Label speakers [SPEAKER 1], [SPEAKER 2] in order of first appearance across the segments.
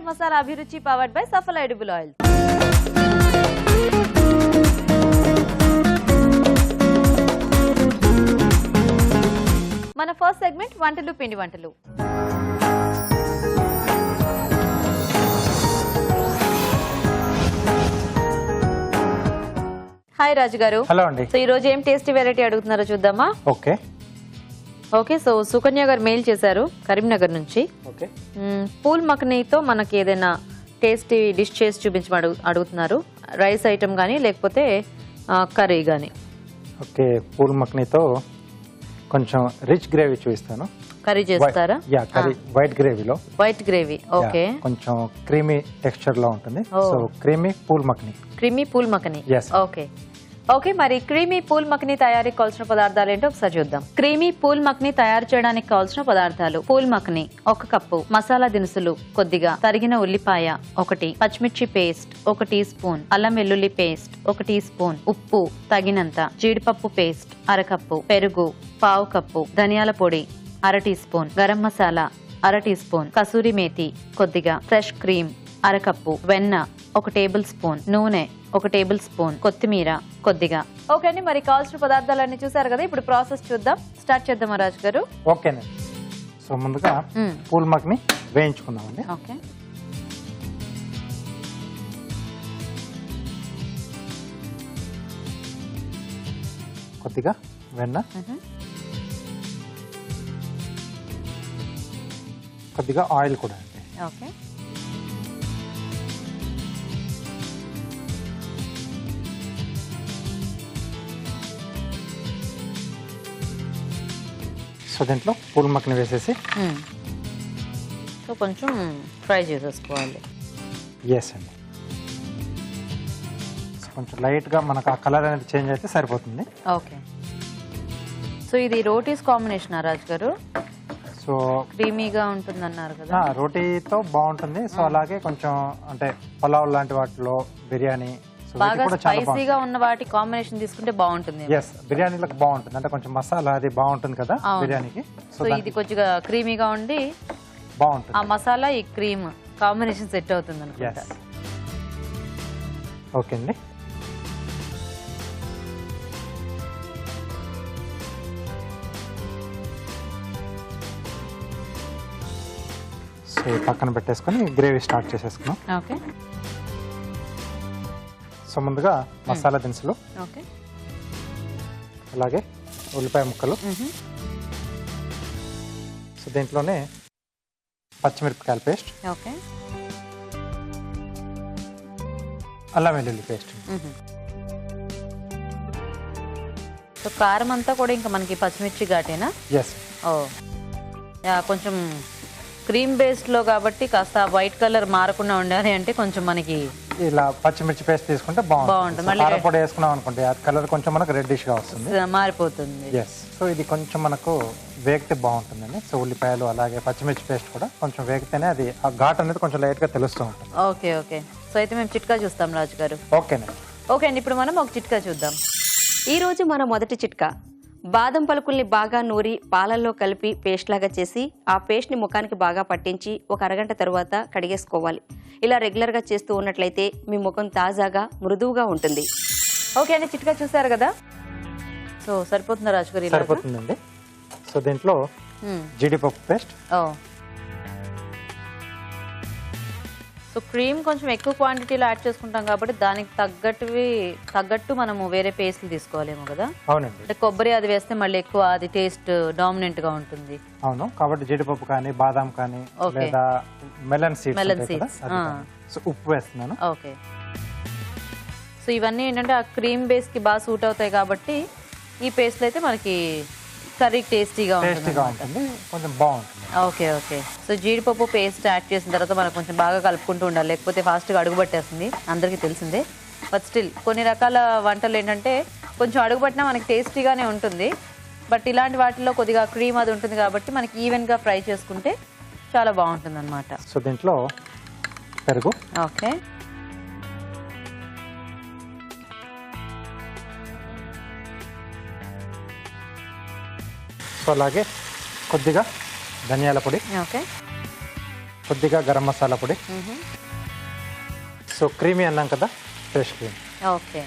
[SPEAKER 1] సాగర్ మసాలా అభిరుచి powered by Safal edible oil. మన first segment వంటలు పిండి వంటలు. హాయ్ రాజు గారు.
[SPEAKER 2] హలో అండి.
[SPEAKER 1] సో ఈ రోజు ఏం టేస్టీ వెరైటీ అడుగుతున్నారో చూద్దామా?
[SPEAKER 2] Okay
[SPEAKER 1] okay. సో సుకన్య గారు మెయిల్ చేశారు కరీంనగర్ నుంచి.
[SPEAKER 2] ఓకే.
[SPEAKER 1] పూల్ మఖనీతో మనకి ఏదైనా టేస్టీ డిష్ చేసి చూపించమని అడుగుతున్నారు. రైస్ ఐటమ్ కానీ లేకపోతే కర్రీ కానీ.
[SPEAKER 2] ఓకే. పూల్ మఖనీతో కొంచెం రిచ్ గ్రేవీ చూపిస్తాను.
[SPEAKER 1] కర్రీ చేస్తారా?
[SPEAKER 2] యా, కర్రీ వైట్ గ్రేవీలో.
[SPEAKER 1] White gravy. ఓకే.
[SPEAKER 2] కొంచెం క్రీమీ టెక్స్చర్ లో ఉంటుంది. So creamy phool makhani.
[SPEAKER 1] Creamy phool makhani.
[SPEAKER 2] Okay.
[SPEAKER 1] Okay, మరి క్రీమీ పూల్ మఖనీ తయారీకి కావాల్సిన పదార్థాలు ఏంటో ఒకసారి చూద్దాం. క్రీమీ పూల్ మఖనీ తయారు చేయడానికి కావాల్సిన పదార్థాలు: పూల్ మఖనీ 1 కప్పు, మసాలా దినుసులు కొద్దిగా, తరిగిన ఉల్లిపాయ 1, పచ్చిమిర్చి పేస్ట్ 1 టీ స్పూన్, అల్లం వెల్లుల్లి పేస్ట్ 1 టీ స్పూన్, ఉప్పు తగినంత, జీడిపప్పు పేస్ట్ 1/2 కప్పు, పెరుగు 1/2 కప్పు, ధనియాల పొడి 1/2 teaspoon, garam masala 1/2 teaspoon, kasuri methi కొద్దిగా, ఫ్రెష్ క్రీమ్ 1/2 కప్పు, వెన్న 1 టేబుల్ స్పూన్, నూనె 1 టేబుల్ స్పూన్, కొత్తిమీర కొద్దిగా. ఓకే అండి, మరి కావాల్సిన పదార్థాలన్నీ చూసారు కదా. ఇప్పుడు ప్రాసెస్ చూద్దాం. స్టార్ట్ చేద్దామా రాజు గారు?
[SPEAKER 2] ఓకేనండి. సో ముందుగా పూల్ మఖనీ వేయించుకుందామండి.
[SPEAKER 1] ఓకే.
[SPEAKER 2] కొద్దిగా వెన్న, కొద్దిగా ఆయిల్ కూడా అండి.
[SPEAKER 1] ఓకే.
[SPEAKER 2] సో దీంట్లో పూల్ మఖనీ వేసేసి
[SPEAKER 1] సో కొంచెం ఫ్రై చేసేసుకోవాలి.
[SPEAKER 2] ఎస్ అండి. సో కొంచెం లైట్గా మనకు ఆ కలర్ అనేది చేంజ్ అయితే సరిపోతుంది.
[SPEAKER 1] ఓకే. సో ఇది రోటీస్ కాంబినేషన్ రాజు గారు? సో క్రీమీగా ఉంటుంది అన్నారు కదా.
[SPEAKER 2] రోటీతో బాగుంటుంది. సో అలాగే కొంచెం అంటే పలావ్ లాంటి వాటిలో, బిర్యానీ,
[SPEAKER 1] బాగా స్పైసీగా ఉన్న వాటి కాంబినేషన్ తీసుకుంటే బాగుంటుంది.
[SPEAKER 2] ఎస్, బిర్యానీలకు బాగుంటుంది. అంటే కొంచెం మసాలా అది బాగుంటుంది కదా బిర్యానీకి.
[SPEAKER 1] సో ఇది కొంచెం క్రీమీగా ఉండి
[SPEAKER 2] బాగుంటుంది.
[SPEAKER 1] ఆ మసాలా ఈ క్రీమ్ కాంబినేషన్ సెట్ అవుతుంది అనుకుంటా.
[SPEAKER 2] ఓకే అండి. సో పక్కన పెట్టేసుకొని గ్రేవీ స్టార్ట్ చేసేసుకున్నాం.
[SPEAKER 1] ఓకే.
[SPEAKER 2] సో ముందుగా మసాలా దినుసులు,
[SPEAKER 1] ఓకే,
[SPEAKER 2] అలాగే ఉల్లిపాయ ముక్కలు, సో దీంట్లోనే పచ్చిమిరపకాయల పేస్ట్,
[SPEAKER 1] ఓకే,
[SPEAKER 2] అల్లం వెల్లుల్లి పేస్ట్.
[SPEAKER 1] సో కారం అంతా కూడా ఇంకా మనకి పచ్చిమిర్చి ఘాటేనా?
[SPEAKER 2] ఎస్.
[SPEAKER 1] ఓ కొంచెం క్రీమ్ బేస్డ్ లో కాబట్టి కాస్త వైట్ కలర్ మారకుండా ఉండాలి అంటే కొంచెం మనకి
[SPEAKER 2] ఇలా పచ్చిమిర్చి పేస్ట్ తీసుకుంటే బాగుంటుంది. కారం పొడి వేసుకున్నాం అనుకోండి ఆ కలర్ కొంచెం మనకు రెడ్డిష్ గా వస్తుంది,
[SPEAKER 1] మారిపోతుంది.
[SPEAKER 2] ఎస్. సో ఇది కొంచెం మనకు వేగితే బాగుంటుందండి. సో ఉల్లిపాయలు అలాగే పచ్చిమిర్చి పేస్ట్ కూడా కొంచెం వేగితేనే అది ఆ ఘాట్ అనేది కొంచెం లైట్ గా తెలుస్తూ ఉంటుంది.
[SPEAKER 1] ఓకే. ఓకే. సో అయితే మేము చిట్కా చూస్తాం రాజు గారు.
[SPEAKER 2] ఓకేనండి.
[SPEAKER 1] ఓకే అండి, ఇప్పుడు మనం ఒక చిట్కా చూద్దాం.
[SPEAKER 3] ఈ రోజు మన మొదటి చిట్కా: బాదం పలుకుల్ని బాగా నూరి పాలల్లో కలిపి పేస్ట్ లాగా చేసి ఆ పేస్ట్ని ముఖానికి బాగా పట్టించి ఒక అరగంట తరువాత కడిగేసుకోవాలి. ఇలా రెగ్యులర్గా చేస్తూ ఉన్నట్లయితే మీ ముఖం తాజాగా మృదువుగా ఉంటుంది.
[SPEAKER 1] ఓకే అండి, చిట్కా చూసారు కదా. సో సరిపోతుందా రాజు గారు?
[SPEAKER 2] సరిపోతుందండి. సో దీంట్లో జీడిపప్పు పేస్ట్.
[SPEAKER 1] సో క్రీమ్ కొంచెం ఎక్కువ క్వాంటిటీలో యాడ్ చేసుకుంటాం కాబట్టి దానికి తగ్గట్టు మనము వేరే పేస్ట్లు తీసుకోవాలేమో కదా.
[SPEAKER 2] అవునండి.
[SPEAKER 1] అంటే కొబ్బరి అది వేస్తే మళ్ళీ ఎక్కువ అది టేస్ట్ డామినెంట్ గా ఉంటుంది.
[SPEAKER 2] అవును, కాబట్టి జీడిపప్పు కానీ బాదాం కానీ లేదా మెలన్ సీడ్స్, సో ఉప్పు వేస్తున్నాను.
[SPEAKER 1] ఓకే. సో ఇవన్నీ ఏంటంటే ఆ క్రీమ్ బేస్ కి బాగా సూట్ అవుతాయి కాబట్టి ఈ పేస్ట్లు అయితే మనకి కర్రీ టేస్టీగా ఉంటుంది,
[SPEAKER 2] కొంచెం బాగుంటుంది.
[SPEAKER 1] ఓకే. ఓకే. సో జీడిపప్పు పేస్ట్ యాడ్ చేసిన తర్వాత మనం కొంచెం బాగా కలుపుకుంటూ ఉండాలి, లేకపోతే ఫాస్ట్గా అడుగుపట్టేస్తుంది, అందరికీ తెలిసిందే. బట్ స్టిల్ కొన్ని రకాల వంటలు ఏంటంటే కొంచెం అడుగుపట్టినా మనకి టేస్టీగానే ఉంటుంది. బట్ ఇలాంటి వాటిల్లో కొద్దిగా క్రీమ్ అది ఉంటుంది కాబట్టి మనకి ఈవెన్గా ఫ్రై చేసుకుంటే చాలా బాగుంటుంది అనమాట.
[SPEAKER 2] సో దీంట్లో పెరుగు,
[SPEAKER 1] ఓకే,
[SPEAKER 2] సో అలాగే కొద్దిగా ధనియాల పొడి,
[SPEAKER 1] ఓకే,
[SPEAKER 2] కొద్దిగా గరం మసాలా పొడి. సో క్రీమీ అన్నాం కదా, ఫ్రెష్ క్రీమ్.
[SPEAKER 1] ఓకే.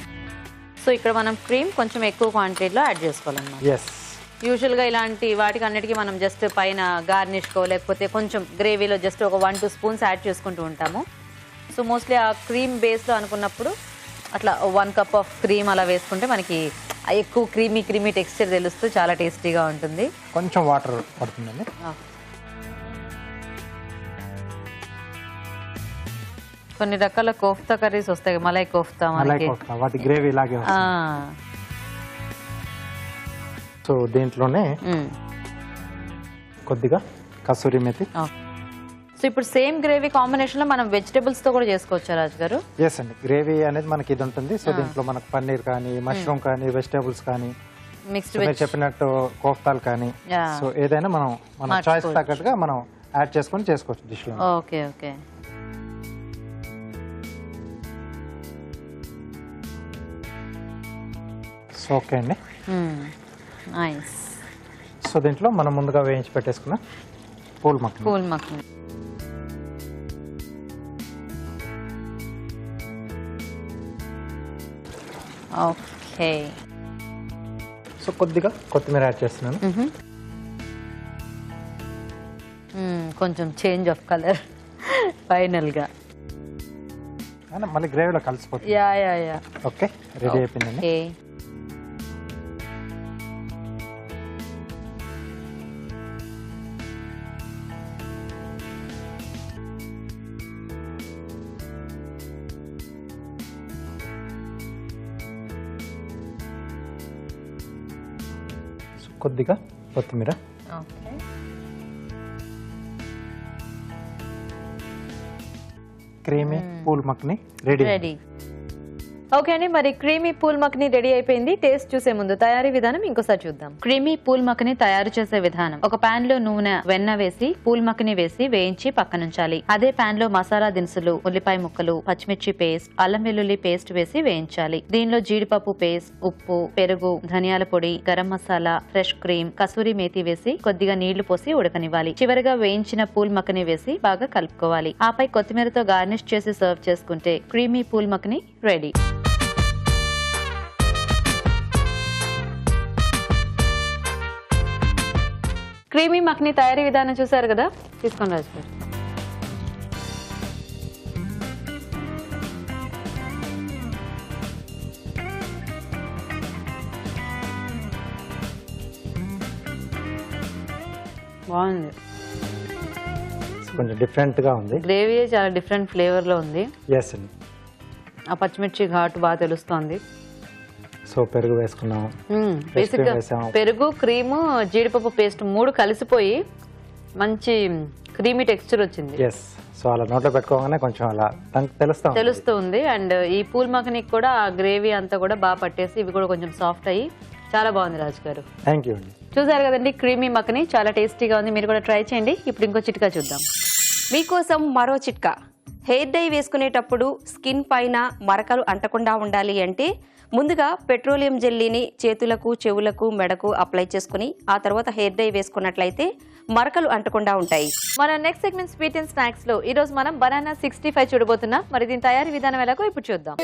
[SPEAKER 1] సో ఇక్కడ మనం క్రీమ్ కొంచెం ఎక్కువ క్వాంటిటీలో యాడ్ చేసుకోవాలన్నమాట.
[SPEAKER 2] ఎస్.
[SPEAKER 1] యూజువల్గా ఇలాంటి వాటికి అన్నిటికీ మనం జస్ట్ పైన గార్నిష్కో లేకపోతే కొంచెం గ్రేవీలో జస్ట్ ఒక 1-2 స్పూన్స్ యాడ్ చేసుకుంటూ ఉంటాము. సో మోస్ట్లీ ఆ క్రీమ్ బేస్లో అనుకున్నప్పుడు అట్లా 1 కప్ ఆఫ్ క్రీమ్ అలా వేసుకుంటే మనకి ఎక్కువ క్రీమీ టెక్స్చర్ తెలుస్తూ చాలా టేస్టీగా ఉంటుంది.
[SPEAKER 2] కొంచెం వాటర్ పడుతుందండి.
[SPEAKER 1] కొన్ని రకాల కోఫ్తా కర్రీస్ వస్తాయి, మలై కోఫ్తా,
[SPEAKER 2] వాటి గ్రేవీ ఇలాగే. సో దీంట్లోనే కొద్దిగా కసూరి మేతి.
[SPEAKER 1] సో ఇప్పుడు సేమ్ గ్రేవీ కాంబినేషన్ లో మనం వెజిటబుల్స్ తో కూడా చేసుకోవచ్చా రాజు గారు?
[SPEAKER 2] ఎస్ అండి, గ్రేవీ అనేది మనకి ఇది ఉంటుంది. సో దీంట్లో మనకు పన్నీర్ కానీ, మష్రూమ్ కానీ, వెజిటబుల్స్ కానీ, మీరు చెప్పినట్టు కోఫ్తాలు కానీ, సో ఏదైనా మనం మన చాయిస్ తగ్గట్టుగా మనం యాడ్ చేసుకొని చేసుకోవచ్చు డిష్ లో.
[SPEAKER 1] Okay okay.
[SPEAKER 2] సో ఓకే అండి.
[SPEAKER 1] నైస్.
[SPEAKER 2] సో దీంట్లో మనం ముందుగా వేయించి పెట్టేసుకున్న పూల్ మక్ని.
[SPEAKER 1] ఓకే.
[SPEAKER 2] సో కొద్దిగా కొత్తిమీర యాడ్ చేస్తున్నాను.
[SPEAKER 1] కొంచెం చేంజ్ ఆఫ్ కలర్ ఫైనల్ గా.
[SPEAKER 2] మళ్ళీ గ్రేవీలో కలిసిపోతుంది.
[SPEAKER 1] యా.
[SPEAKER 2] ఓకే, రెడీ అయిపోయిందండి. కొద్దిగా కొత్తిమీర. Creamy phool makhni ready.
[SPEAKER 1] Okay అండి, మరి క్రీమీ పూల్ మక్ని రెడీ అయిపోయింది. టేస్ట్ చూసే ముందు తయారీ విధానం ఇంకోసారి చూద్దాం. క్రీమీ పూల్ మక్ని తయారు చేసే విధానం: ఒక పాన్ లో నూనె, వెన్న వేసి పూల్ మక్ని వేసి వేయించి పక్కనుంచాలి. అదే పాన్ లో మసాలా దినుసులు, ఉల్లిపాయ ముక్కలు, పచ్చిమిర్చి పేస్ట్, అల్లం వెల్లుల్లి పేస్ట్ వేసి వేయించాలి. దీనిలో జీడిపప్పు పేస్ట్, ఉప్పు, పెరుగు, ధనియాల పొడి, గరం మసాలా, ఫ్రెష్ క్రీమ్, కసూరి మేతి వేసి కొద్దిగా నీళ్లు పోసి ఉడకనివ్వాలి. చివరిగా వేయించిన పూల్ మక్ని వేసి బాగా కలుపుకోవాలి. ఆపై కొత్తిమీరతో గార్నిష్ చేసి సర్వ్ చేసుకుంటే creamy phool makhni ready. Creamy మక్ని తయారీ విధానం చూసారు కదా, తీసుకోండి రాజు గారు. బాగుంది,
[SPEAKER 2] కొంచెం డిఫరెంట్ గా ఉంది.
[SPEAKER 1] గ్రేవీ చాలా డిఫరెంట్ ఫ్లేవర్ లో ఉంది.
[SPEAKER 2] ఎస్ అండి.
[SPEAKER 1] ఆ పచ్చిమిర్చి ఘాటు బాగా తెలుస్తోంది.
[SPEAKER 2] సో పెరుగు వేసుకున్నాం.
[SPEAKER 1] బేసిక్గా పెరుగు, క్రీము, జీడిపప్పు పేస్ట్ 3 కలిసిపోయి మంచి క్రీమీ టెక్స్చర్ వచ్చింది.
[SPEAKER 2] ఎస్. సో అలా నోట్లో పెట్టుకోగానే కొంచెం అలా తెలుస్తుంది.
[SPEAKER 1] అండ్ ఈ పూల్ మక్నికి కూడా ఆ గ్రేవీ అంతా కూడా బాగా పట్టేసి ఇవి కూడా కొంచెం సాఫ్ట్ అయ్యి చాలా బాగుంది రాజు గారు.
[SPEAKER 2] థ్యాంక్ యూ అండి.
[SPEAKER 1] చూసారు కదండి, క్రీమీ మక్ని చాలా టేస్టీగా ఉంది. మీరు కూడా ట్రై చేయండి. ఇప్పుడు ఇంకో చిట్కా చూద్దాం.
[SPEAKER 3] మీకోసం మరో చిట్కా. హెయిర్ డై వేసుకునేటప్పుడు స్కిన్ పైన మరకలు అంటకుండా ఉండాలి అంటే ముందుగా పెట్రోలియం జెల్లీని చేతులకు, చెవులకు, మెడకు అప్లై చేసుకుని ఆ తర్వాత హెయిర్ డై వేసుకున్నట్లయితే మరకలు అంటకుండా ఉంటాయి.
[SPEAKER 1] మన next segment sweet and snacks లో ఈ రోజు మనం బనానా 65 చూడబోతున్నాం. మరి దీని తయారీ విధానం ఎలాగో ఇప్పుడు చూద్దాం.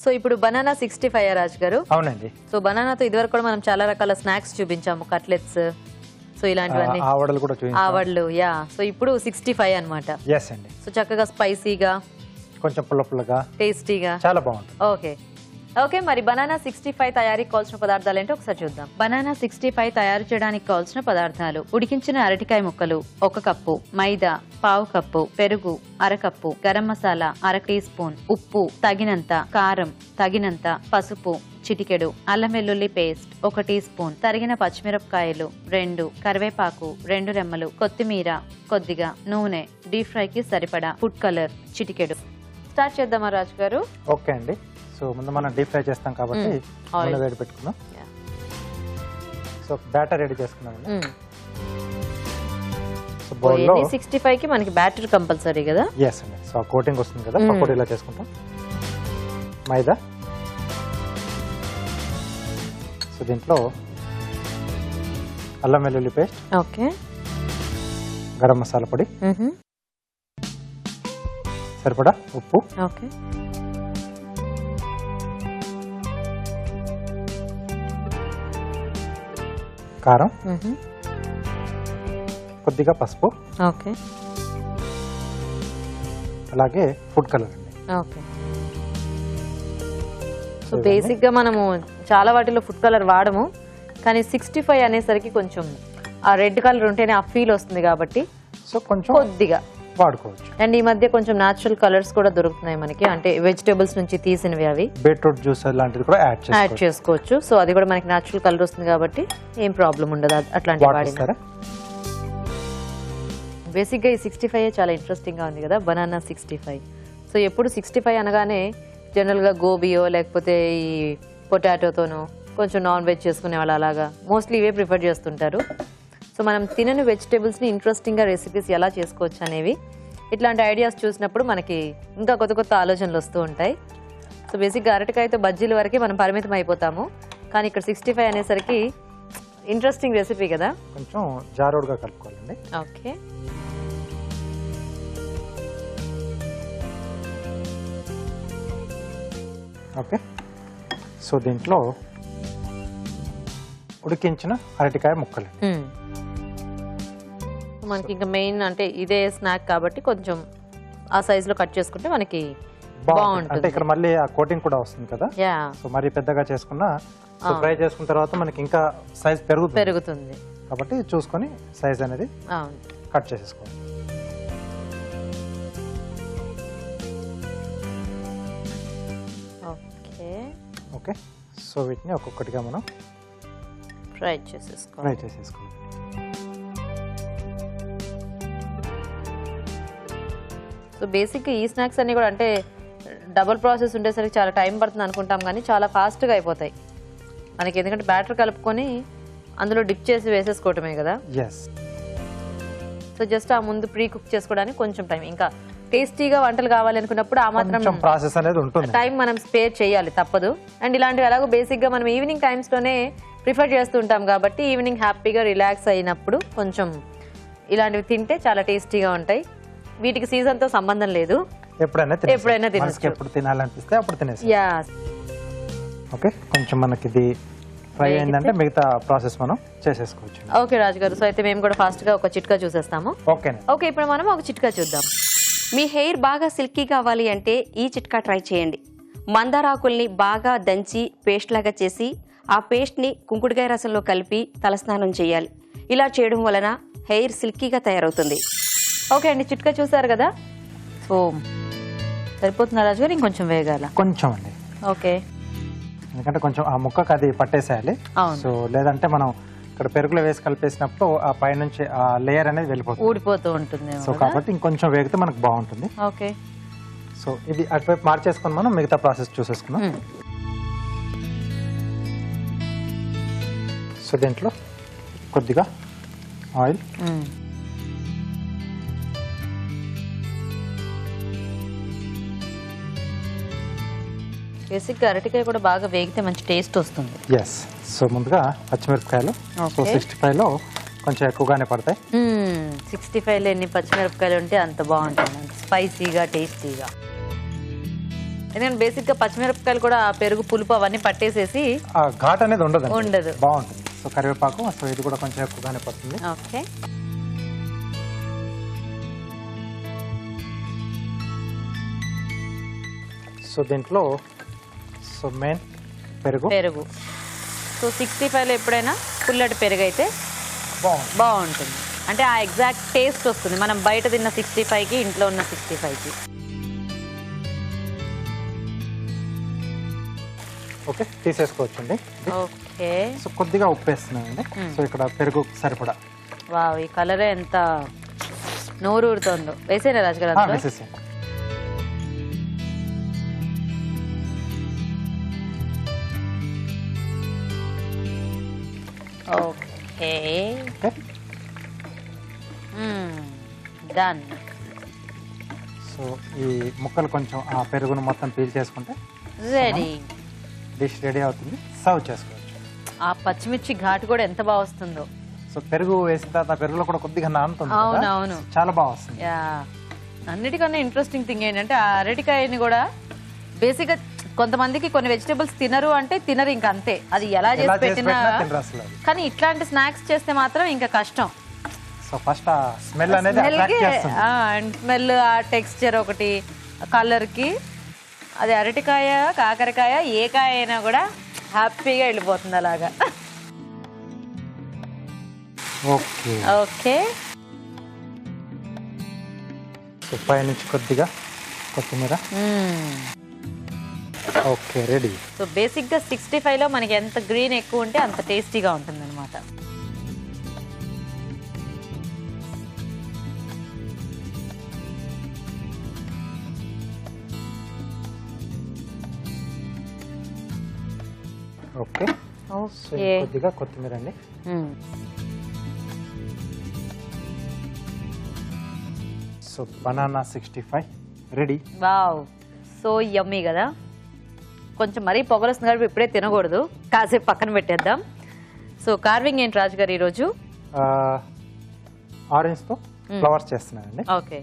[SPEAKER 1] సో ఇప్పుడు బనానా 65 రాజు గారు.
[SPEAKER 2] అవునండి.
[SPEAKER 1] సో బనానాతో ఇదివరకు కూడా మనం చాలా రకాల స్నాక్స్ చూపించాము, కట్లెట్స్, సో ఇలాంటివన్నీ, ఆవడలు. యా. సో ఇప్పుడు 65 అన్నమాట.
[SPEAKER 2] ఎస్ అండి.
[SPEAKER 1] సో చక్కగా స్పైసీగా,
[SPEAKER 2] కొంచెం పుల్లగా,
[SPEAKER 1] టేస్టీగా,
[SPEAKER 2] చాలా బాగుంటుంది.
[SPEAKER 1] ఓకే, మరి బనానా 65 తయారీకి కావాల్సిన పదార్థాలు ఏంటో ఒకసారి చూద్దాం. బనానా 65 తయారు చేయడానికి కావాల్సిన పదార్థాలు: ఉడికించిన అరటికాయ ముక్కలు 1 కప్పు, మైదా 1/2 కప్పు, పెరుగు 1/2 cup, garam masala 1/2 teaspoon, ఉప్పు తగినంత, కారం తగినంత, పసుపు చిటికెడు, అల్లం వెల్లుల్లి పేస్ట్ 1 టీ స్పూన్, తరిగిన పచ్చిమిరపకాయలు 2, కరివేపాకు 2 రెమ్మలు, కొత్తిమీర కొద్దిగా, నూనె, డీప్ ఫ్రైకి సరిపడా, ఫుడ్ కలర్ చిటికెడు. స్టార్ట్ చేద్దామా రాజు గారు?
[SPEAKER 2] ఓకే అండి. సో ముందు మనం డీప్ ఫ్రై చేస్తాం కాబట్టి నూనె వేడి పెట్టుకుందాం. సో బ్యాటర్ రెడీ చేసుకున్నామండి. సో బౌల్లో
[SPEAKER 1] 65 కి మనకి బ్యాటర్ కంపల్సరీ కదా?
[SPEAKER 2] ఎస్ అండి. సో కోటింగ్ వస్తుంది కదా, పకోడీ ఇలా చేసుకుంటాం. మైదా సో దీంట్లో అల్లం వెల్లుల్లి పేస్ట్,
[SPEAKER 1] ఓకే,
[SPEAKER 2] గరం మసాలా పొడి, సరిపడా ఉప్పు,
[SPEAKER 1] ఓకే,
[SPEAKER 2] కారం, కొద్దిగా పసుపు,
[SPEAKER 1] ఓకే,
[SPEAKER 2] అలాగే ఫుడ్ కలర్ అండి.
[SPEAKER 1] ఓకే. సో బేసిక్గా మనము చాలా వాటిలో ఫుడ్ కలర్ వాడము, కానీ 65 అనేసరికి కొంచెం ఆ రెడ్ కలర్ ఉంటేనే ఆ ఫీల్ వస్తుంది కాబట్టి
[SPEAKER 2] సో కొంచెం
[SPEAKER 1] కొద్దిగా
[SPEAKER 2] వాడుకోవచ్చు.
[SPEAKER 1] అండ్ ఈ మధ్య కొంచెం న్యాచురల్ కలర్స్ కూడా దొరుకుతున్నాయి మనకి, అంటే వెజిటేబుల్స్ నుంచి తీసినవి అవి
[SPEAKER 2] బీట్రూట్ జ్యూస్ లాంటిది కూడా యాడ్
[SPEAKER 1] చేసుకోవచ్చు. సో అది కూడా మనకి న్యాచురల్ కలర్ వస్తుంది కాబట్టి ఏం ప్రాబ్లం ఉండదు అట్లాంటి వాడిన. బేసిక్గా ఈ 65 చాలా ఇంట్రెస్టింగ్గా ఉంది కదా, బనానా 65. సో ఎప్పుడు 65 అనగానే జనరల్గా గోబీయో లేకపోతే ఈ పొటాటోతోనో కొంచెం నాన్ వెజ్ చేసుకునే వాళ్ళు అలాగా మోస్ట్లీ ఇవే ప్రిఫర్ చేస్తుంటారు. సో మనం తినని వెజిటేబుల్స్ని ఇంట్రెస్టింగ్గా రెసిపీస్ ఎలా చేసుకోవచ్చు అనేవి ఇట్లాంటి ఐడియాస్ చూసినప్పుడు మనకి ఇంకా కొత్త కొత్త ఆలోచనలు వస్తూ ఉంటాయి. సో బేసిక్గా అరటికాయతో బజ్జీల వరకే మనం పరిమితం అయిపోతాము, కానీ ఇక్కడ 65 అనేసరికి ఇంట్రెస్టింగ్ రెసిపీ కదా.
[SPEAKER 2] కొంచెం జారుడుగా కలుపుకోవాలండి.
[SPEAKER 1] Okay,
[SPEAKER 2] okay. సో దీంట్లో ఉడికించిన అరటికాయ ముక్కలు.
[SPEAKER 1] మనకి ఇంకా మెయిన్ అంటే ఇదే స్నాక్ కాబట్టి కొంచెం ఆ సైజ్ లో కట్ చేసుకుంటే మనకి
[SPEAKER 2] అంటే
[SPEAKER 1] బాగుంటుంది.
[SPEAKER 2] ఇక్కడ మళ్ళీ ఆ కోటింగ్ కూడా వస్తుంది కదా.
[SPEAKER 1] యా,
[SPEAKER 2] సో మరి పెద్దగా చేసుకున్నా సో ఫ్రై చేసుకున్న తర్వాత మనకి ఇంకా సైజ్ పెరుగుతుంది కాబట్టి చూసుకొని సైజ్ అనేది కట్ చేసేసుకోవాలి.
[SPEAKER 1] Okay,
[SPEAKER 2] okay. సో వీటిని ఒక్కొక్కటిగా మనం
[SPEAKER 1] ఫ్రై చేసేసుకోవాలి. సో బేసిక్ ఈ స్నాక్స్ అన్ని కూడా అంటే డబుల్ ప్రాసెస్ ఉండేసరికి చాలా టైం పడుతుంది అనుకుంటాం, కానీ చాలా ఫాస్ట్గా అయిపోతాయి మనకి, ఎందుకంటే బ్యాటర్ కలుపుకొని అందులో డిప్ చేసి వేసేసుకోవటమే కదా. సో జస్ట్ ఆ ముందు ప్రీ కుక్ చేసుకోవడానికి కొంచెం టైం, ఇంకా టేస్టీగా వంటలు కావాలి అనుకున్నప్పుడు ఆ మాత్రం
[SPEAKER 2] ప్రాసెస్ అనేది ఉంటుంది,
[SPEAKER 1] టైం మనం స్పేర్ చేయాలి తప్పదు. అండ్ ఇలాంటివి ఎలాగో బేసిక్గా మనం ఈవినింగ్ టైమ్స్లోనే ప్రిఫర్ చేస్తుంటాం కాబట్టి ఈవినింగ్ హ్యాపీగా రిలాక్స్ అయినప్పుడు కొంచెం ఇలాంటివి తింటే చాలా టేస్టీగా ఉంటాయి. వీటికి సీజన్తో సంబంధం లేదు, ఎప్పుడైనా తినచ్చు,
[SPEAKER 2] ఎప్పుడు తినాలనిపిస్తే అప్పుడు తినేసి.
[SPEAKER 1] Yeah,
[SPEAKER 2] okay. కొంచెం మనకి ఇది ఫ్రై అయిందంటే మిగతా ప్రాసెస్ మనం చేసేసుకోవచ్చు.
[SPEAKER 1] ఓకే రాజు గారు, సో అయితే మేము కూడా ఫాస్ట్గా ఒక చిట్కా చూసేస్తాము. ఓకే, ఇప్పుడు మనం ఒక చిట్కా చూద్దాం.
[SPEAKER 3] మీ హెయిర్ బాగా సిల్కీ కావాలి అంటే ఈ చిట్కా ట్రై చేయండి. మందారాకుల్ని బాగా దంచి పేస్ట్ లాగా చేసి ఆ పేస్ట్ని కుంకుడుకాయ రసంలో కలిపి తలస్నానం చేయాలి. ఇలా చేయడం వలన హెయిర్ సిల్కీగా తయారవుతుంది.
[SPEAKER 1] ఓకే అండి, చిట్కా చూసారు కదా. సో సరిపోతున్నా రాజు గారు, ఇంకొంచెం వేగాల?
[SPEAKER 2] కొంచెం అండి.
[SPEAKER 1] ఓకే,
[SPEAKER 2] ఎందుకంటే కొంచెం ఆ ముక్కకు అది పట్టేసేయాలి. సో లేదంటే మనం ఇక్కడ పెరుగులో వేసి కలిపేసినప్పుడు ఆ పై నుంచి ఆ లేయర్ అనేది వెళ్ళిపోతుంది,
[SPEAKER 1] ఊడిపోతూ ఉంటుంది.
[SPEAKER 2] సో కాబట్టి ఇంకొంచెం వేగితే మనకు బాగుంటుంది.
[SPEAKER 1] ఓకే,
[SPEAKER 2] సో ఇది అటువైపు మార్చేసుకొని మనం మిగతా ప్రాసెస్ చూసేసుకున్నాం. సో దీంట్లో కొద్దిగా ఆయిల్,
[SPEAKER 1] బేసిక్గా అరటికాయ కూడా బాగా వేగితే మంచి టేస్ట్ వస్తుంది.
[SPEAKER 2] ఎస్. సో ముందుగా పచ్చిమిరపకాయలు, సో 65లో కొంచెం ఎక్కువగానే పడతాయి.
[SPEAKER 1] 65లో ఎన్ని పచ్చిమిరపకాయలు ఉంటే అంత బాగుంటుంది, స్పైసీగా టేస్టీగా. ఎందుకంటే బేసిక్గా పచ్చిమిరపకాయలు కూడా పెరుగు పులుపు అవన్నీ పట్టేసేసి
[SPEAKER 2] ఘాట్ అనేది ఉండదు,
[SPEAKER 1] బాగుంటుంది.
[SPEAKER 2] సో కరివేపాకు, సో ఇది కూడా కొంచెం ఎక్కువగానే పడుతుంది.
[SPEAKER 1] ఓకే,
[SPEAKER 2] సో దీంట్లో సో మెయిన్ పెరుగు.
[SPEAKER 1] సో 65లో ఎప్పుడైనా పుల్లటి పెరుగు అయితే బాగుంటుంది, అంటే ఆ ఎగ్జాక్ట్ టేస్ట్ వస్తుంది మనం బయట తిన్న 65కి ఇంట్లో ఉన్న 65కి.
[SPEAKER 2] ఓకే, తీసేసుకోవచ్చండి.
[SPEAKER 1] ఓకే,
[SPEAKER 2] సో కొద్దిగా ఉప్పు వేస్తున్నానండి. సో ఇక్కడ పెరుగు సరిపడా.
[SPEAKER 1] వావ్, ఈ కలరే ఎంత నోరు ఊరుతుందో. వేసేనా రాజు గారు?
[SPEAKER 2] వేసేసాను.
[SPEAKER 1] Okay, done.
[SPEAKER 2] సో ఈ ముక్కలు కొంచెం ఆ పెరుగును మొత్తం పీల్ చేసుకుంటే
[SPEAKER 1] రెడీ,
[SPEAKER 2] డిష్ రెడీ అవుతుంది. సర్వ్ చేసుకోవచ్చు.
[SPEAKER 1] ఆ పచ్చిమిర్చి ఘాటు కూడా ఎంత బాగా వస్తుందో.
[SPEAKER 2] సో పెరుగు వేసిన తర్వాత పెరుగులో కూడా కొద్దిగా నానుతుంది కదా.
[SPEAKER 1] అవునవును.
[SPEAKER 2] చాలా బాగా వస్తుంది.
[SPEAKER 1] యా, అన్నిటికన్నా ఇంట్రెస్టింగ్ థింగ్ ఏంటంటే ఆ అరటికాయని కూడా బేసిక్గా కొంతమందికి కొన్ని వెజిటేబుల్స్ తినరు అంటే తినరు, ఇంకా అంతే, అది ఎలా చేసి పెట్టినా.
[SPEAKER 2] తినరు అసలు.
[SPEAKER 1] కానీ ఇట్లాంటి స్నాక్స్ చేస్తే మాత్రం ఇంకా కష్టం.
[SPEAKER 2] సో ఫస్ట్ ఆ స్మెల్ అనేది అట్రాక్ట్ చేస్తుంది.
[SPEAKER 1] అండ్ స్మెల్, ఆ టెక్స్చర్ ఒకటి, కలర్ కి, అది అరటికాయ కాకరకాయ ఏ కాయ అయినా కూడా హ్యాపీగా వెళ్ళిపోతుంది అలాగా.
[SPEAKER 2] ఓకే
[SPEAKER 1] ఓకే,
[SPEAKER 2] సో పై నుంచి కొద్దిగా కొత్తిమీర. Okay, ready.
[SPEAKER 1] సో బేసిక్గా 65లో మనకి ఎంత గ్రీన్ ఎక్కువ ఉంటే అంత టేస్టీగా ఉంటుంది అనమాట.
[SPEAKER 2] ఓకే, సో
[SPEAKER 1] ఓకే,
[SPEAKER 2] కొద్దిగా కొత్తిమీర అండి. So banana 65 ready.
[SPEAKER 1] Wow, so yummy కదా. కొంచెం మరీ పొగలొస్తుంది కాబట్టి ఇప్పుడే తినకూడదు, కాసేపు పక్కన పెట్టేద్దాం. సో కార్వింగ్ ఏంటి రాజు గారు ఈరోజు?
[SPEAKER 2] ఆరెంజ్ తో ఫ్లవర్స్ చేస్తున్నానండి.
[SPEAKER 1] ఓకే,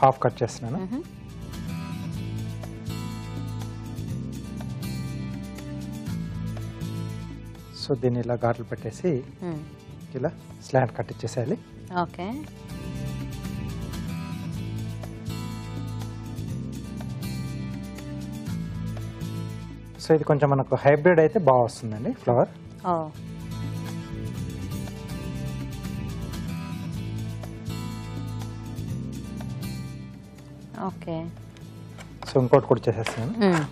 [SPEAKER 2] హాఫ్ కట్ చేస్తున్నాను. సో దీన్ని ఇలా ఘాట్లు పెట్టేసి ఇలా స్లాంట్ కట్ ఇచ్చేసేయాలి.
[SPEAKER 1] ఓకే,
[SPEAKER 2] సో ఇది కొంచెం మనకు హైబ్రిడ్ అయితే బాగా వస్తుందండి ఫ్లవర్.
[SPEAKER 1] ఓకే,
[SPEAKER 2] సో ఇంకోటి కూడా చేసేస్తున్నాను.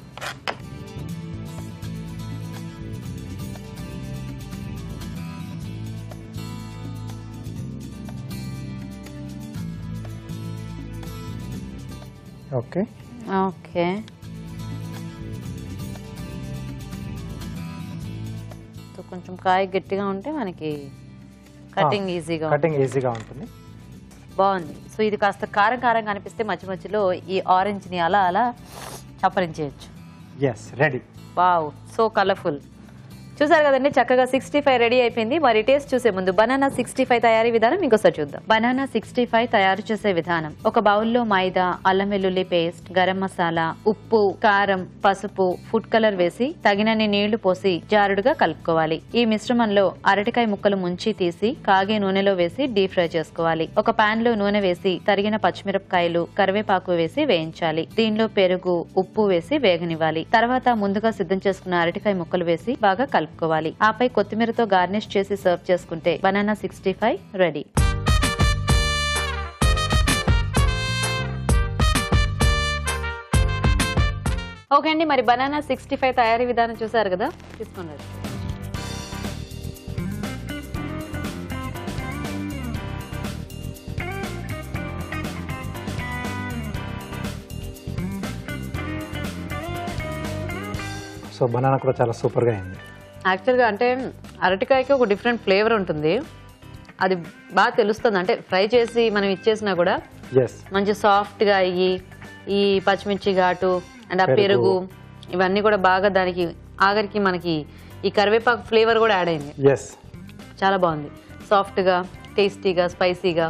[SPEAKER 2] ఓకే
[SPEAKER 1] ఓకే, సో కొంచెం కాయ గట్టిగా ఉంటే మనకి కటింగ్
[SPEAKER 2] ఈజీగా ఉంటుంది.
[SPEAKER 1] బాగుంది. సో ఇది కాస్త కారం కారంగా అనిపిస్తే మధ్య మధ్యలో ఈ ఆరెంజ్ ని అలా అలా చప్పరించేయచ్చు.
[SPEAKER 2] Yes, ready.
[SPEAKER 1] Wow, so colourful. చూసారు కదండి, చక్కగా 65 రెడీ అయిపోయింది. మరి టేస్ట్ చూసే ముందు బనానా 65 తయారీ విధానం ఇంకోసారి చూద్దాం. బనానా 65 తయారు చేసే విధానం: ఒక బౌల్లో మైదా, అల్లం వెల్లుల్లి పేస్ట్, గరం మసాలా, ఉప్పు, కారం, పసుపు, ఫుడ్ కలర్ వేసి తగినన్ని నీళ్లు పోసి జారుడుగా కలుపుకోవాలి. ఈ మిశ్రమంలో అరటికాయ ముక్కలు ముంచి తీసి కాగే నూనెలో వేసి డీప్ ఫ్రై చేసుకోవాలి. ఒక పాన్ లో నూనె వేసి తరిగిన పచ్చిమిరపకాయలు, కరివేపాకు వేసి వేయించాలి. దీనిలో పెరుగు, ఉప్పు వేసి వేగనివ్వాలి. తర్వాత ముందుగా సిద్ధం చేసుకున్న అరటికాయ ముక్కలు వేసి బాగా కలుపుకోవాలి. ఆపై కొత్తిమీరతో గార్నిష్ చేసి సర్వ్ చేసుకుంటే బనానా 65 రెడీ. ఓకే అండి, మరి బనానా 65 తయారీ విధానం చూసారు కదా, తీసుకున్నారు.
[SPEAKER 2] సో బనానా కూడా చాలా సూపర్గా అయింది.
[SPEAKER 1] యాక్చువల్గా అంటే అరటికాయకి ఒక డిఫరెంట్ ఫ్లేవర్ ఉంటుంది, అది బాగా తెలుస్తుంది. అంటే ఫ్రై చేసి మనం ఇచ్చేసినా కూడా మంచి సాఫ్ట్గా అయ్యి ఈ పచ్చిమిర్చి ఘాటు అండ్ ఆ పెరుగు ఇవన్నీ కూడా బాగా దానికి ఆఖరికి మనకి ఈ కరివేపాకు ఫ్లేవర్ కూడా యాడ్ అయింది. చాలా బాగుంది, సాఫ్ట్గా, టేస్టీగా, స్పైసీగా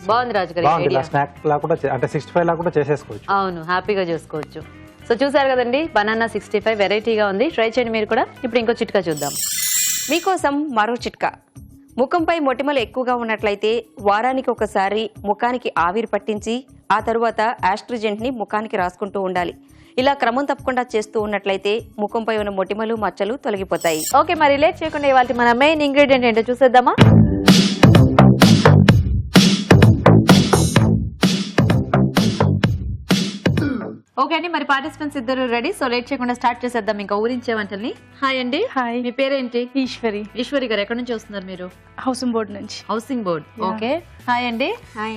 [SPEAKER 1] బాగుంది. రాజుగారి
[SPEAKER 2] స్నాక్ లా కూడా అంటే 65 లా కూడా చేసేసుకోవచ్చు.
[SPEAKER 1] అవును, హ్యాపీగా చేసుకోవచ్చు. సో చూసారు కదండి, బనానా 65 వెరైటీగా ఉంది, ట్రై చేయండి మీరు కూడా. ఇప్పుడు ఇంకో చిట్కా చూద్దాం.
[SPEAKER 3] మీకోసం మరో చిట్కా. ముఖంపై మొటిమలు ఎక్కువగా ఉన్నట్లయితే వారానికి ఒకసారి ముఖానికి ఆవిరి పట్టించి ఆ తరువాత ఆస్ట్రిజెంట్ ని ముఖానికి రాసుకుంటూ ఉండాలి. ఇలా క్రమం తప్పకుండా చేస్తూ ఉన్నట్లయితే ముఖంపై ఉన్న మొటిమలు, మచ్చలు తొలగిపోతాయి.
[SPEAKER 1] ఓకే, మరి లేట్ చేయకుండా ఇవాళ మన మెయిన్ ఇంగ్రీడియంట్ ఏంటో చూసేద్దామా? ఓకే అండి, మరి పార్టిసిపెంట్స్ ఇద్దరు రెడీ. సో లేట్ చేయకుండా స్టార్ట్ చేసేద్దాం ఇంకా ఊరించే వంటల్ని. హాయ్ అండి.
[SPEAKER 4] హాయ్,
[SPEAKER 1] మీ పేరేంటి?
[SPEAKER 4] ఈశ్వరి.
[SPEAKER 1] ఈశ్వరి గారు ఎక్కడి నుంచి వస్తున్నారు మీరు?
[SPEAKER 4] హౌసింగ్ బోర్డ్ నుంచి.
[SPEAKER 1] Housing board, okay. హాయ్ అండి.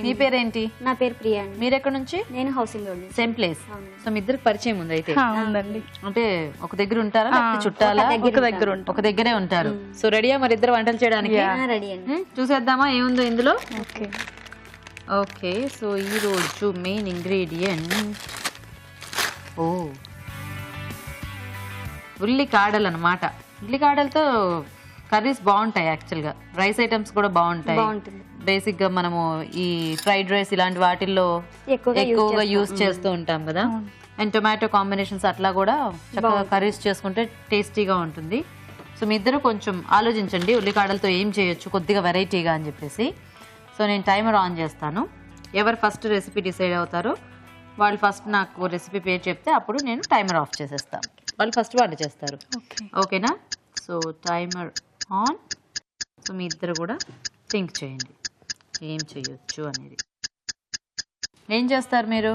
[SPEAKER 1] మీ పేరేంటి?
[SPEAKER 5] నా పేరు ప్రియా అండి.
[SPEAKER 1] మీరు ఎక్కడి నుంచి?
[SPEAKER 5] నేను housing board.
[SPEAKER 1] Same place. So మీ ఇద్దరికి పరిచయం ఉంది అయితే?
[SPEAKER 4] ఉందండి.
[SPEAKER 1] అంటే ఒక దగ్గర ఉంటారా, చుట్టాలా? ఒక దగ్గరే ఉంటారు. సో రెడీయా మరి ఇద్దరు వంటలు చేయడానికి?
[SPEAKER 5] రెడీ అండి.
[SPEAKER 1] చూసేద్దామా ఏముందో ఇందులో.
[SPEAKER 4] ఓకే.
[SPEAKER 1] ఓకే, సో ఈరోజు మెయిన్ ఇంగ్రీడియంట్ ఉల్లికాడలు అనమాట. ఉల్లికాడలతో కర్రీస్ బాగుంటాయి, యాక్చువల్గా రైస్ ఐటమ్స్ కూడా బాగుంటాయి. బేసిక్గా మనము ఈ ఫ్రైడ్ రైస్ ఇలాంటి వాటిల్లో ఎక్కువగా యూజ్ చేస్తూ ఉంటాం కదా. అండ్ టొమాటో కాంబినేషన్స్ అట్లా కూడా చక్కగా కర్రీస్ చేసుకుంటే టేస్టీగా ఉంటుంది. సో మీ ఇద్దరు కొంచెం ఆలోచించండి ఉల్లికాడలతో ఏం చేయొచ్చు కొద్దిగా వెరైటీగా అని చెప్పేసి. సో నేను టైమర్ ఆన్ చేస్తాను. ఎవరు ఫస్ట్ రెసిపీ డిసైడ్ అవుతారో వాళ్ళు ఫస్ట్ నాకు రెసిపీ పేరు చెప్తే అప్పుడు నేను టైమర్ ఆఫ్ చేసేస్తాను. వాళ్ళు ఫస్ట్ వంట చేస్తారు, ఓకేనా? So timer on. సో మీ ఇద్దరు కూడా థింక్ చేయండి ఏం చేయొచ్చు అనేది. ఏం చేస్తారు మీరు?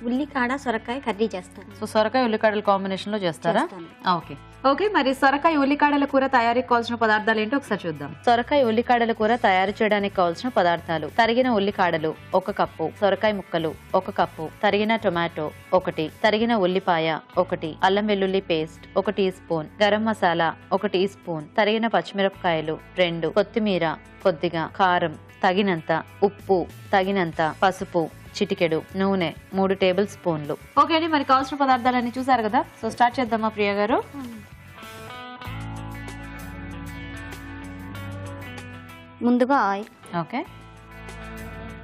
[SPEAKER 4] ఉల్లికాడ సొరకాయ కర్రీ చేస్తాను.
[SPEAKER 1] సో సొరకాయ ఉల్లికాడల కాంబినేషన్ లో చేస్తారా? ఓకే ఓకే, మరి సొరకాయ ఉల్లికాడల కూర తయారీకి కావాల్సిన పదార్థాలు ఏంటో ఒకసారి చూద్దాం. సొరకాయ ఉల్లికాడల కూర తయారు చేయడానికి కావాల్సిన పదార్థాలు: తరిగిన ఉల్లికాడలు 1 కప్పు, సొరకాయ ముక్కలు 1 కప్పు, తరిగిన టొమాటో 1, తరిగిన ఉల్లిపాయ 1, అల్లం వెల్లుల్లి paste 1 teaspoon, garam masala 1 teaspoon, తరిగిన పచ్చిమిరపకాయలు 2, కొత్తిమీర కొద్దిగా, కారం తగినంత, ఉప్పు తగినంత, పసుపు చిటికెడు, నూనె 3 టేబుల్ స్పూన్లు. ఓకే అండి, మరి కావాల్సిన పదార్థాలన్నీ చూసారు కదా. సో స్టార్ట్ చేద్దామా ప్రియ గారు?
[SPEAKER 4] ముందుగా ఆయిల్.
[SPEAKER 1] ఓకే,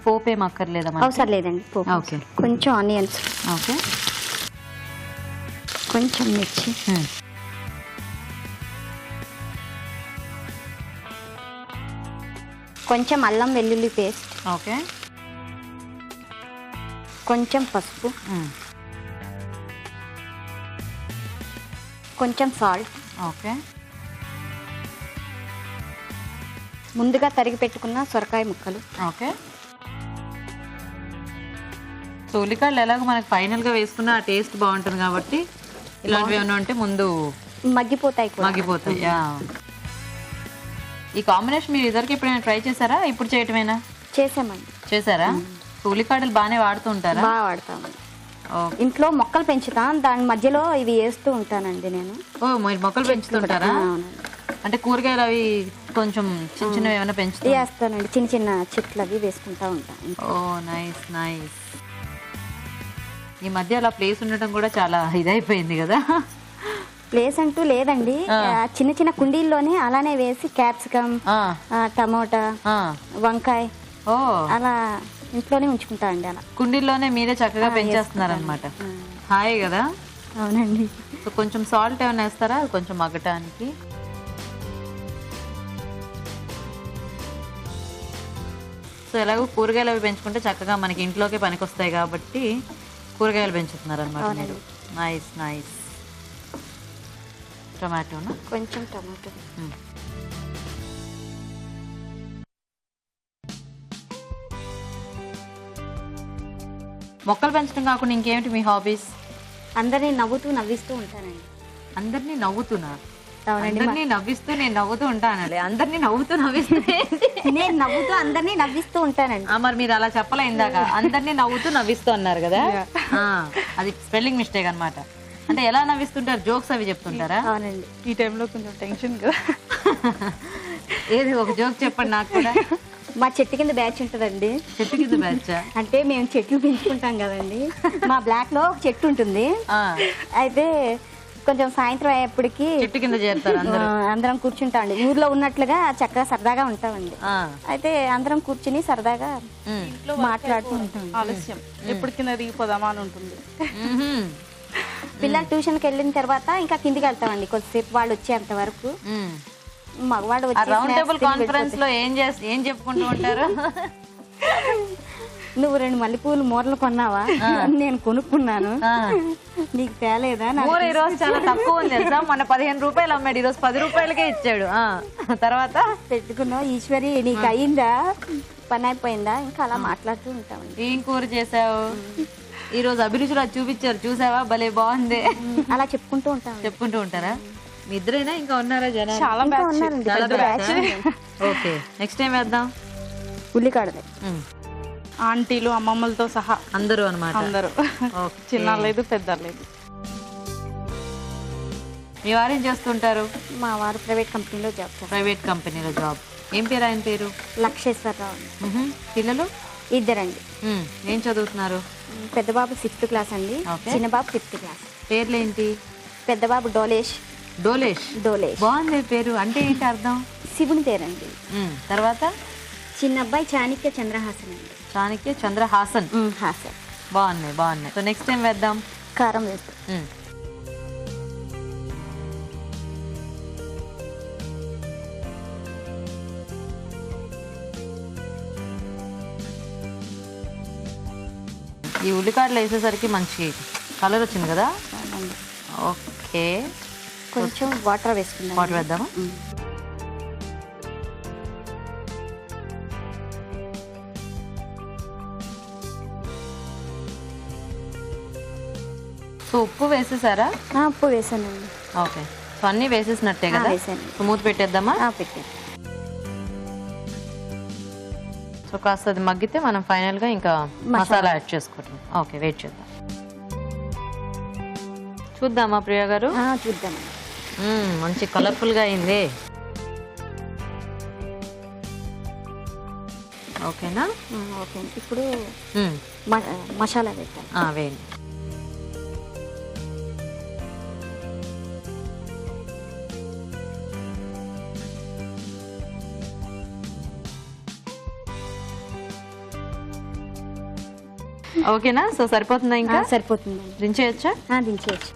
[SPEAKER 1] పోపు ఏం అక్కర్లేదా?
[SPEAKER 4] అవసరం లేదండి పోపు.
[SPEAKER 1] ఓకే,
[SPEAKER 4] కొంచెం ఆనియన్స్,
[SPEAKER 1] ఓకే,
[SPEAKER 4] కొంచెం మిర్చి, కొంచెం అల్లం వెల్లుల్లి పేస్ట్,
[SPEAKER 1] ఓకే,
[SPEAKER 4] కొంచెం పసుపు, కొంచెం సాల్ట్,
[SPEAKER 1] ఓకే,
[SPEAKER 4] ముందుగా తరిగి పెట్టుకున్న సొరకాయ ముక్కలు,
[SPEAKER 1] ఓకే. సో ఉల్లికాయలు ఎలాగో మనకి ఫైనల్ గా వేసుకున్న ఆ టేస్ట్ బాగుంటుంది కాబట్టి ఇలాంటివి ఏమైనా ఉంటే ముందు
[SPEAKER 4] మగ్గిపోతాయి కూడా.
[SPEAKER 1] మగ్గిపోతాయి. ఈ కాంబినేషన్ మీరు ఇద్దరికి ఎప్పుడైనా ట్రై చేశారా? ఇప్పుడు చేయటమేనా?
[SPEAKER 4] చేసామండి.
[SPEAKER 1] చేశారా? ఉల్లికాడలు బాగానే వాడుతూ ఉంటారా?
[SPEAKER 4] బాగా వాడతామండి. ఇంట్లో మొక్కలు పెంచుతాం, దాని మధ్యలో ఇవి వేస్తూ ఉంటానండి నేను.
[SPEAKER 1] ఓ, మీరు మొక్కలు పెంచుతుంటారా? అంటే కూరగాయలు అవి కొంచెం చిన్న చిన్నవి ఏమైనా పెంచుతారా?
[SPEAKER 4] వేస్తానండి, చిన్న చిన్న చెట్లు అవి వేసుకుంటా ఉంటాను.
[SPEAKER 1] ఓ నైస్ నైస్. ఈ మధ్య అలా ప్లేస్ ఉండటం కూడా చాలా ఇదైపోయింది కదా.
[SPEAKER 4] ప్లేస్ అంటూ లేదండి, చిన్న చిన్న కుండీల్లోనే అలానే వేసి క్యాప్సికమ్, టమోటా, వంకాయ అలా ఇంట్లోనే ఉంచుకుంటా అండి. అలా
[SPEAKER 1] కుండీల్లోనే మీరే చక్కగా పెంచేస్తున్నారు అనమాట. హాయ్ కదా.
[SPEAKER 4] అవునండి.
[SPEAKER 1] సో కొంచెం సాల్ట్ ఏమైనా వేస్తారా కొంచెం మగ్గటానికి? సో ఎలాగో కూరగాయలు అవి పెంచుకుంటే చక్కగా మనకి ఇంట్లోకే పనికొస్తాయి కాబట్టి కూరగాయలు పెంచుతున్నారు అనమాట మీరు. Nice nice. టొమాటోనా?
[SPEAKER 4] కొంచెం టమాటో.
[SPEAKER 1] మొక్కలు పెంచడం కాకుండా ఇంకేమిటి మీ హాబీస్?
[SPEAKER 4] అందరినీ నవ్విస్తూ ఉంటానండి.
[SPEAKER 1] అందరినీ నవ్వుతున్నా?
[SPEAKER 4] అవునండి,
[SPEAKER 1] అందరినీ నవ్విస్తూ నేను నవ్వుతూ ఉంటానండి. అందరినీ నవ్వుతూ
[SPEAKER 4] నేను నవ్వుతూ అందరినీ నవ్విస్తూ ఉంటానండి.
[SPEAKER 1] మరి మీరు అలా చెప్పలే ఇందాక, అందరినీ నవ్వుతూ నవ్విస్తూ అన్నారు కదా. అది స్పెల్లింగ్ మిస్టేక్ అనమాట. అంటే ఎలా నవ్విస్తుంటారు? జోక్స్ అవి చెప్తుంటారా?
[SPEAKER 4] అవునండి.
[SPEAKER 5] ఈ టైంలో కొంచెం టెన్షన్ కదా.
[SPEAKER 1] ఏది ఒక జోక్ చెప్పండి నాకు కూడా.
[SPEAKER 4] మా చెట్టు కింద బ్యాచ్ ఉంటుందండి.
[SPEAKER 1] చెట్టు కింద బ్యాచ్
[SPEAKER 4] అంటే మేము చెట్లు పెంచుకుంటాం కదండి. మా బ్లాక్ లో ఒక చెట్టు ఉంటుంది. అయితే కొంచెం సాయంత్రం అయ్యేప్పటికి
[SPEAKER 1] చెట్టు కింద చేరుతారు
[SPEAKER 4] అందరం కూర్చుంటామండి. ఊర్లో ఉన్నట్లుగా చక్కగా సరదాగా ఉంటామండి. అయితే అందరం కూర్చుని సరదాగా మాట్లాడుతూ ఉంటాం.
[SPEAKER 5] ఆలస్యం ఎప్పుడు కింద దిగిపోదామా అని ఉంటుంది.
[SPEAKER 4] పిల్లలు ట్యూషన్కి వెళ్ళిన తర్వాత ఇంకా కిందికి వెళ్తామండి కొద్దిసేపు, వాళ్ళు వచ్చేంత వరకు. మగవాడు
[SPEAKER 1] రౌండ్ టేబుల్ కాన్ఫరెన్స్ లో ఏం చెప్పుకుంటూ ఉంటారు?
[SPEAKER 4] నువ్వు 2 మల్లెపూలు మూరలు కొన్నావా? నేను కొనుక్కున్నాను, నీకు తేలేదా?
[SPEAKER 1] ఈ రోజు చాలా తక్కువ ఉంది తెలుసా, మొన్న 15 రూపాయలు అమ్మాడు, ఈ రోజు 10 రూపాయలకే ఇచ్చాడు. తర్వాత
[SPEAKER 4] పెట్టుకున్నావు ఈశ్వరి, నీకు అయిందా, పని అయిపోయిందా? ఇంకా అలా మాట్లాడుతూ ఉంటామండి.
[SPEAKER 1] ఏం కూర చేసావు ఈ రోజు? అభిరుచులు అది చూపించారు, చూసావా? భలే బాగుంది.
[SPEAKER 4] అలా చెప్పుకుంటూ
[SPEAKER 1] ఉంటారా? మీ ఇద్దరైనా ఇంకా ఉన్నారా జనాలు?
[SPEAKER 5] చాలా
[SPEAKER 4] ఉన్నారండి.
[SPEAKER 1] ఓకే, నెక్స్ట్ ఏం వేద్దాం?
[SPEAKER 4] ఉల్లికాడలే.
[SPEAKER 5] ఆంటీలు అమ్మమ్మలతో సహా
[SPEAKER 1] అందరూ అనమాట.
[SPEAKER 5] అందరూ, చిన్న లేదు పెద్ద లేదు.
[SPEAKER 1] మీ వారు ఏం చేస్తుంటారు?
[SPEAKER 4] మా వారు ప్రైవేట్ కంపెనీలో జాబ్.
[SPEAKER 1] ప్రైవేట్ కంపెనీలో జాబ్. ఏం పేరు ఆయన పేరు?
[SPEAKER 4] లక్షేశ్వరరావు.
[SPEAKER 1] పిల్లలు?
[SPEAKER 4] ఇద్దరండి.
[SPEAKER 1] ఏం చదువుతున్నారు?
[SPEAKER 4] పెద్ద బాబు 6th క్లాస్ అండి,
[SPEAKER 1] Okay.
[SPEAKER 4] చిన్న బాబు 5th క్లాస్.
[SPEAKER 1] పేర్లేంటి?
[SPEAKER 4] పెద్ద బాబు డోలేష్.
[SPEAKER 1] డోలేష్. బాగుంది పేరు. అంటే ఏంటి అర్థం?
[SPEAKER 4] శివుని పేరండి.
[SPEAKER 1] తర్వాత
[SPEAKER 4] చిన్న అబ్బాయి చాణక్య చంద్రహాసన్ అండి.
[SPEAKER 1] చాణక్య చంద్రహాసన్.
[SPEAKER 4] హాసన్.
[SPEAKER 1] బాగున్నాయి. సో నెక్స్ట్ టైం వేద్దాం.
[SPEAKER 4] కారం వేస్తాం.
[SPEAKER 1] ఈ ఉల్లికాడలు వేసేసరికి మంచి కలర్ వచ్చింది కదా.
[SPEAKER 4] అవునండి.
[SPEAKER 1] ఓకే,
[SPEAKER 4] కొంచెం వాటర్ వేసుకుందాం.
[SPEAKER 1] వాటర్ వేద్దామా? సో ఉప్పు వేసేసారా?
[SPEAKER 4] ఉప్పు వేసానండి.
[SPEAKER 1] ఓకే, సో అన్నీ వేసేసినట్టే కదా.
[SPEAKER 4] వేసాను.
[SPEAKER 1] సో మూత పెట్టేద్దామా?
[SPEAKER 4] పెట్టాను.
[SPEAKER 1] సో కాస్త అది మగ్గితే మనం ఫైనల్గా ఇంకా మసాలా యాడ్ చేసుకుంటాం. ఓకే, వెయిట్ చేద్దాం. చూద్దామా ప్రియా గారు?
[SPEAKER 4] చూద్దామండి.
[SPEAKER 1] మంచి కలర్ఫుల్గా అయింది. ఓకేనా?
[SPEAKER 4] ఓకే. ఇప్పుడు మసాలా వేద్దాం.
[SPEAKER 1] వేయండి. ఓకేనా? సో సరిపోతుందా? ఇంకా
[SPEAKER 4] సరిపోతుంది.
[SPEAKER 1] దించేయచ్చా?
[SPEAKER 4] దించేయచ్చు.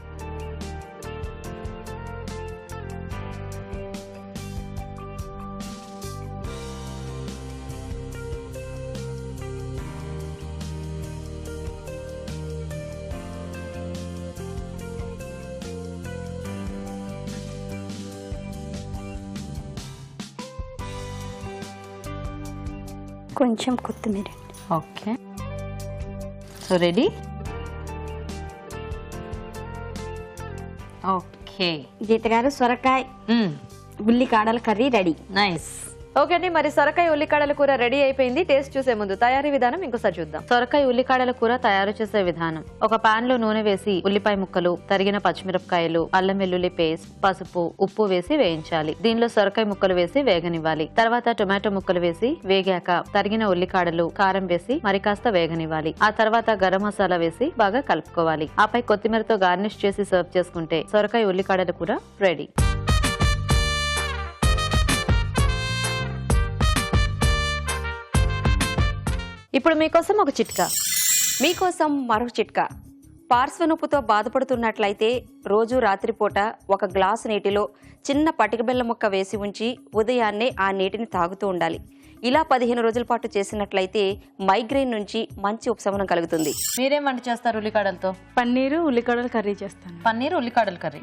[SPEAKER 4] కొంచెం కొత్తిమీర.
[SPEAKER 1] Okay, so ready. ఓకే
[SPEAKER 4] గీత గారు, సొరకాయ ఉల్లికాడల కర్రీ రెడీ.
[SPEAKER 1] నైస్. ఓకే అండి, మరి సొరకాయ ఉల్లికాడల కూర రెడీ అయిపోయింది. టేస్ట్ చూసే ముందు తయారీ విధానం ఇంకోసారి చూద్దాం. సొరకాయ ఉల్లికాడల కూర తయారు చేసే విధానం: ఒక పాన్ లో నూనె వేసి ఉల్లిపాయ ముక్కలు, తరిగిన పచ్చిమిరపకాయలు, అల్లం వెల్లుల్లి పేస్ట్, పసుపు, ఉప్పు వేసి వేయించాలి. దీనిలో సొరకాయ ముక్కలు వేసి వేగనివ్వాలి. తర్వాత టొమాటో ముక్కలు వేసి వేగాక తరిగిన ఉల్లికాడలు, కారం వేసి మరి కాస్త వేగనివ్వాలి. ఆ తర్వాత గరం మసాలా వేసి బాగా కలుపుకోవాలి. ఆపై కొత్తిమీరతో గార్నిష్ చేసి సర్వ్ చేసుకుంటే సొరకాయ ఉల్లికాడల కూర రెడీ. ఇప్పుడు మీకోసం ఒక చిట్కా.
[SPEAKER 3] మీకోసం మరొక చిట్కా. పార్శ్వనొప్పితో బాధపడుతున్నట్లయితే రోజు రాత్రిపూట ఒక గ్లాసు నీటిలో చిన్న పటిక బెల్లం ముక్క వేసి ఉంచి ఉదయాన్నే ఆ నీటిని తాగుతూ ఉండాలి. ఇలా 15 రోజుల పాటు చేసినట్లయితే మైగ్రేన్ నుంచి మంచి ఉపశమనం కలుగుతుంది.
[SPEAKER 1] మీరేం వంట చేస్తారు ఉల్లికాడలతో?
[SPEAKER 5] పన్నీరు ఉల్లికాడల కర్రీ చేస్తాను.
[SPEAKER 1] పన్నీరు ఉల్లికాడల కర్రీ.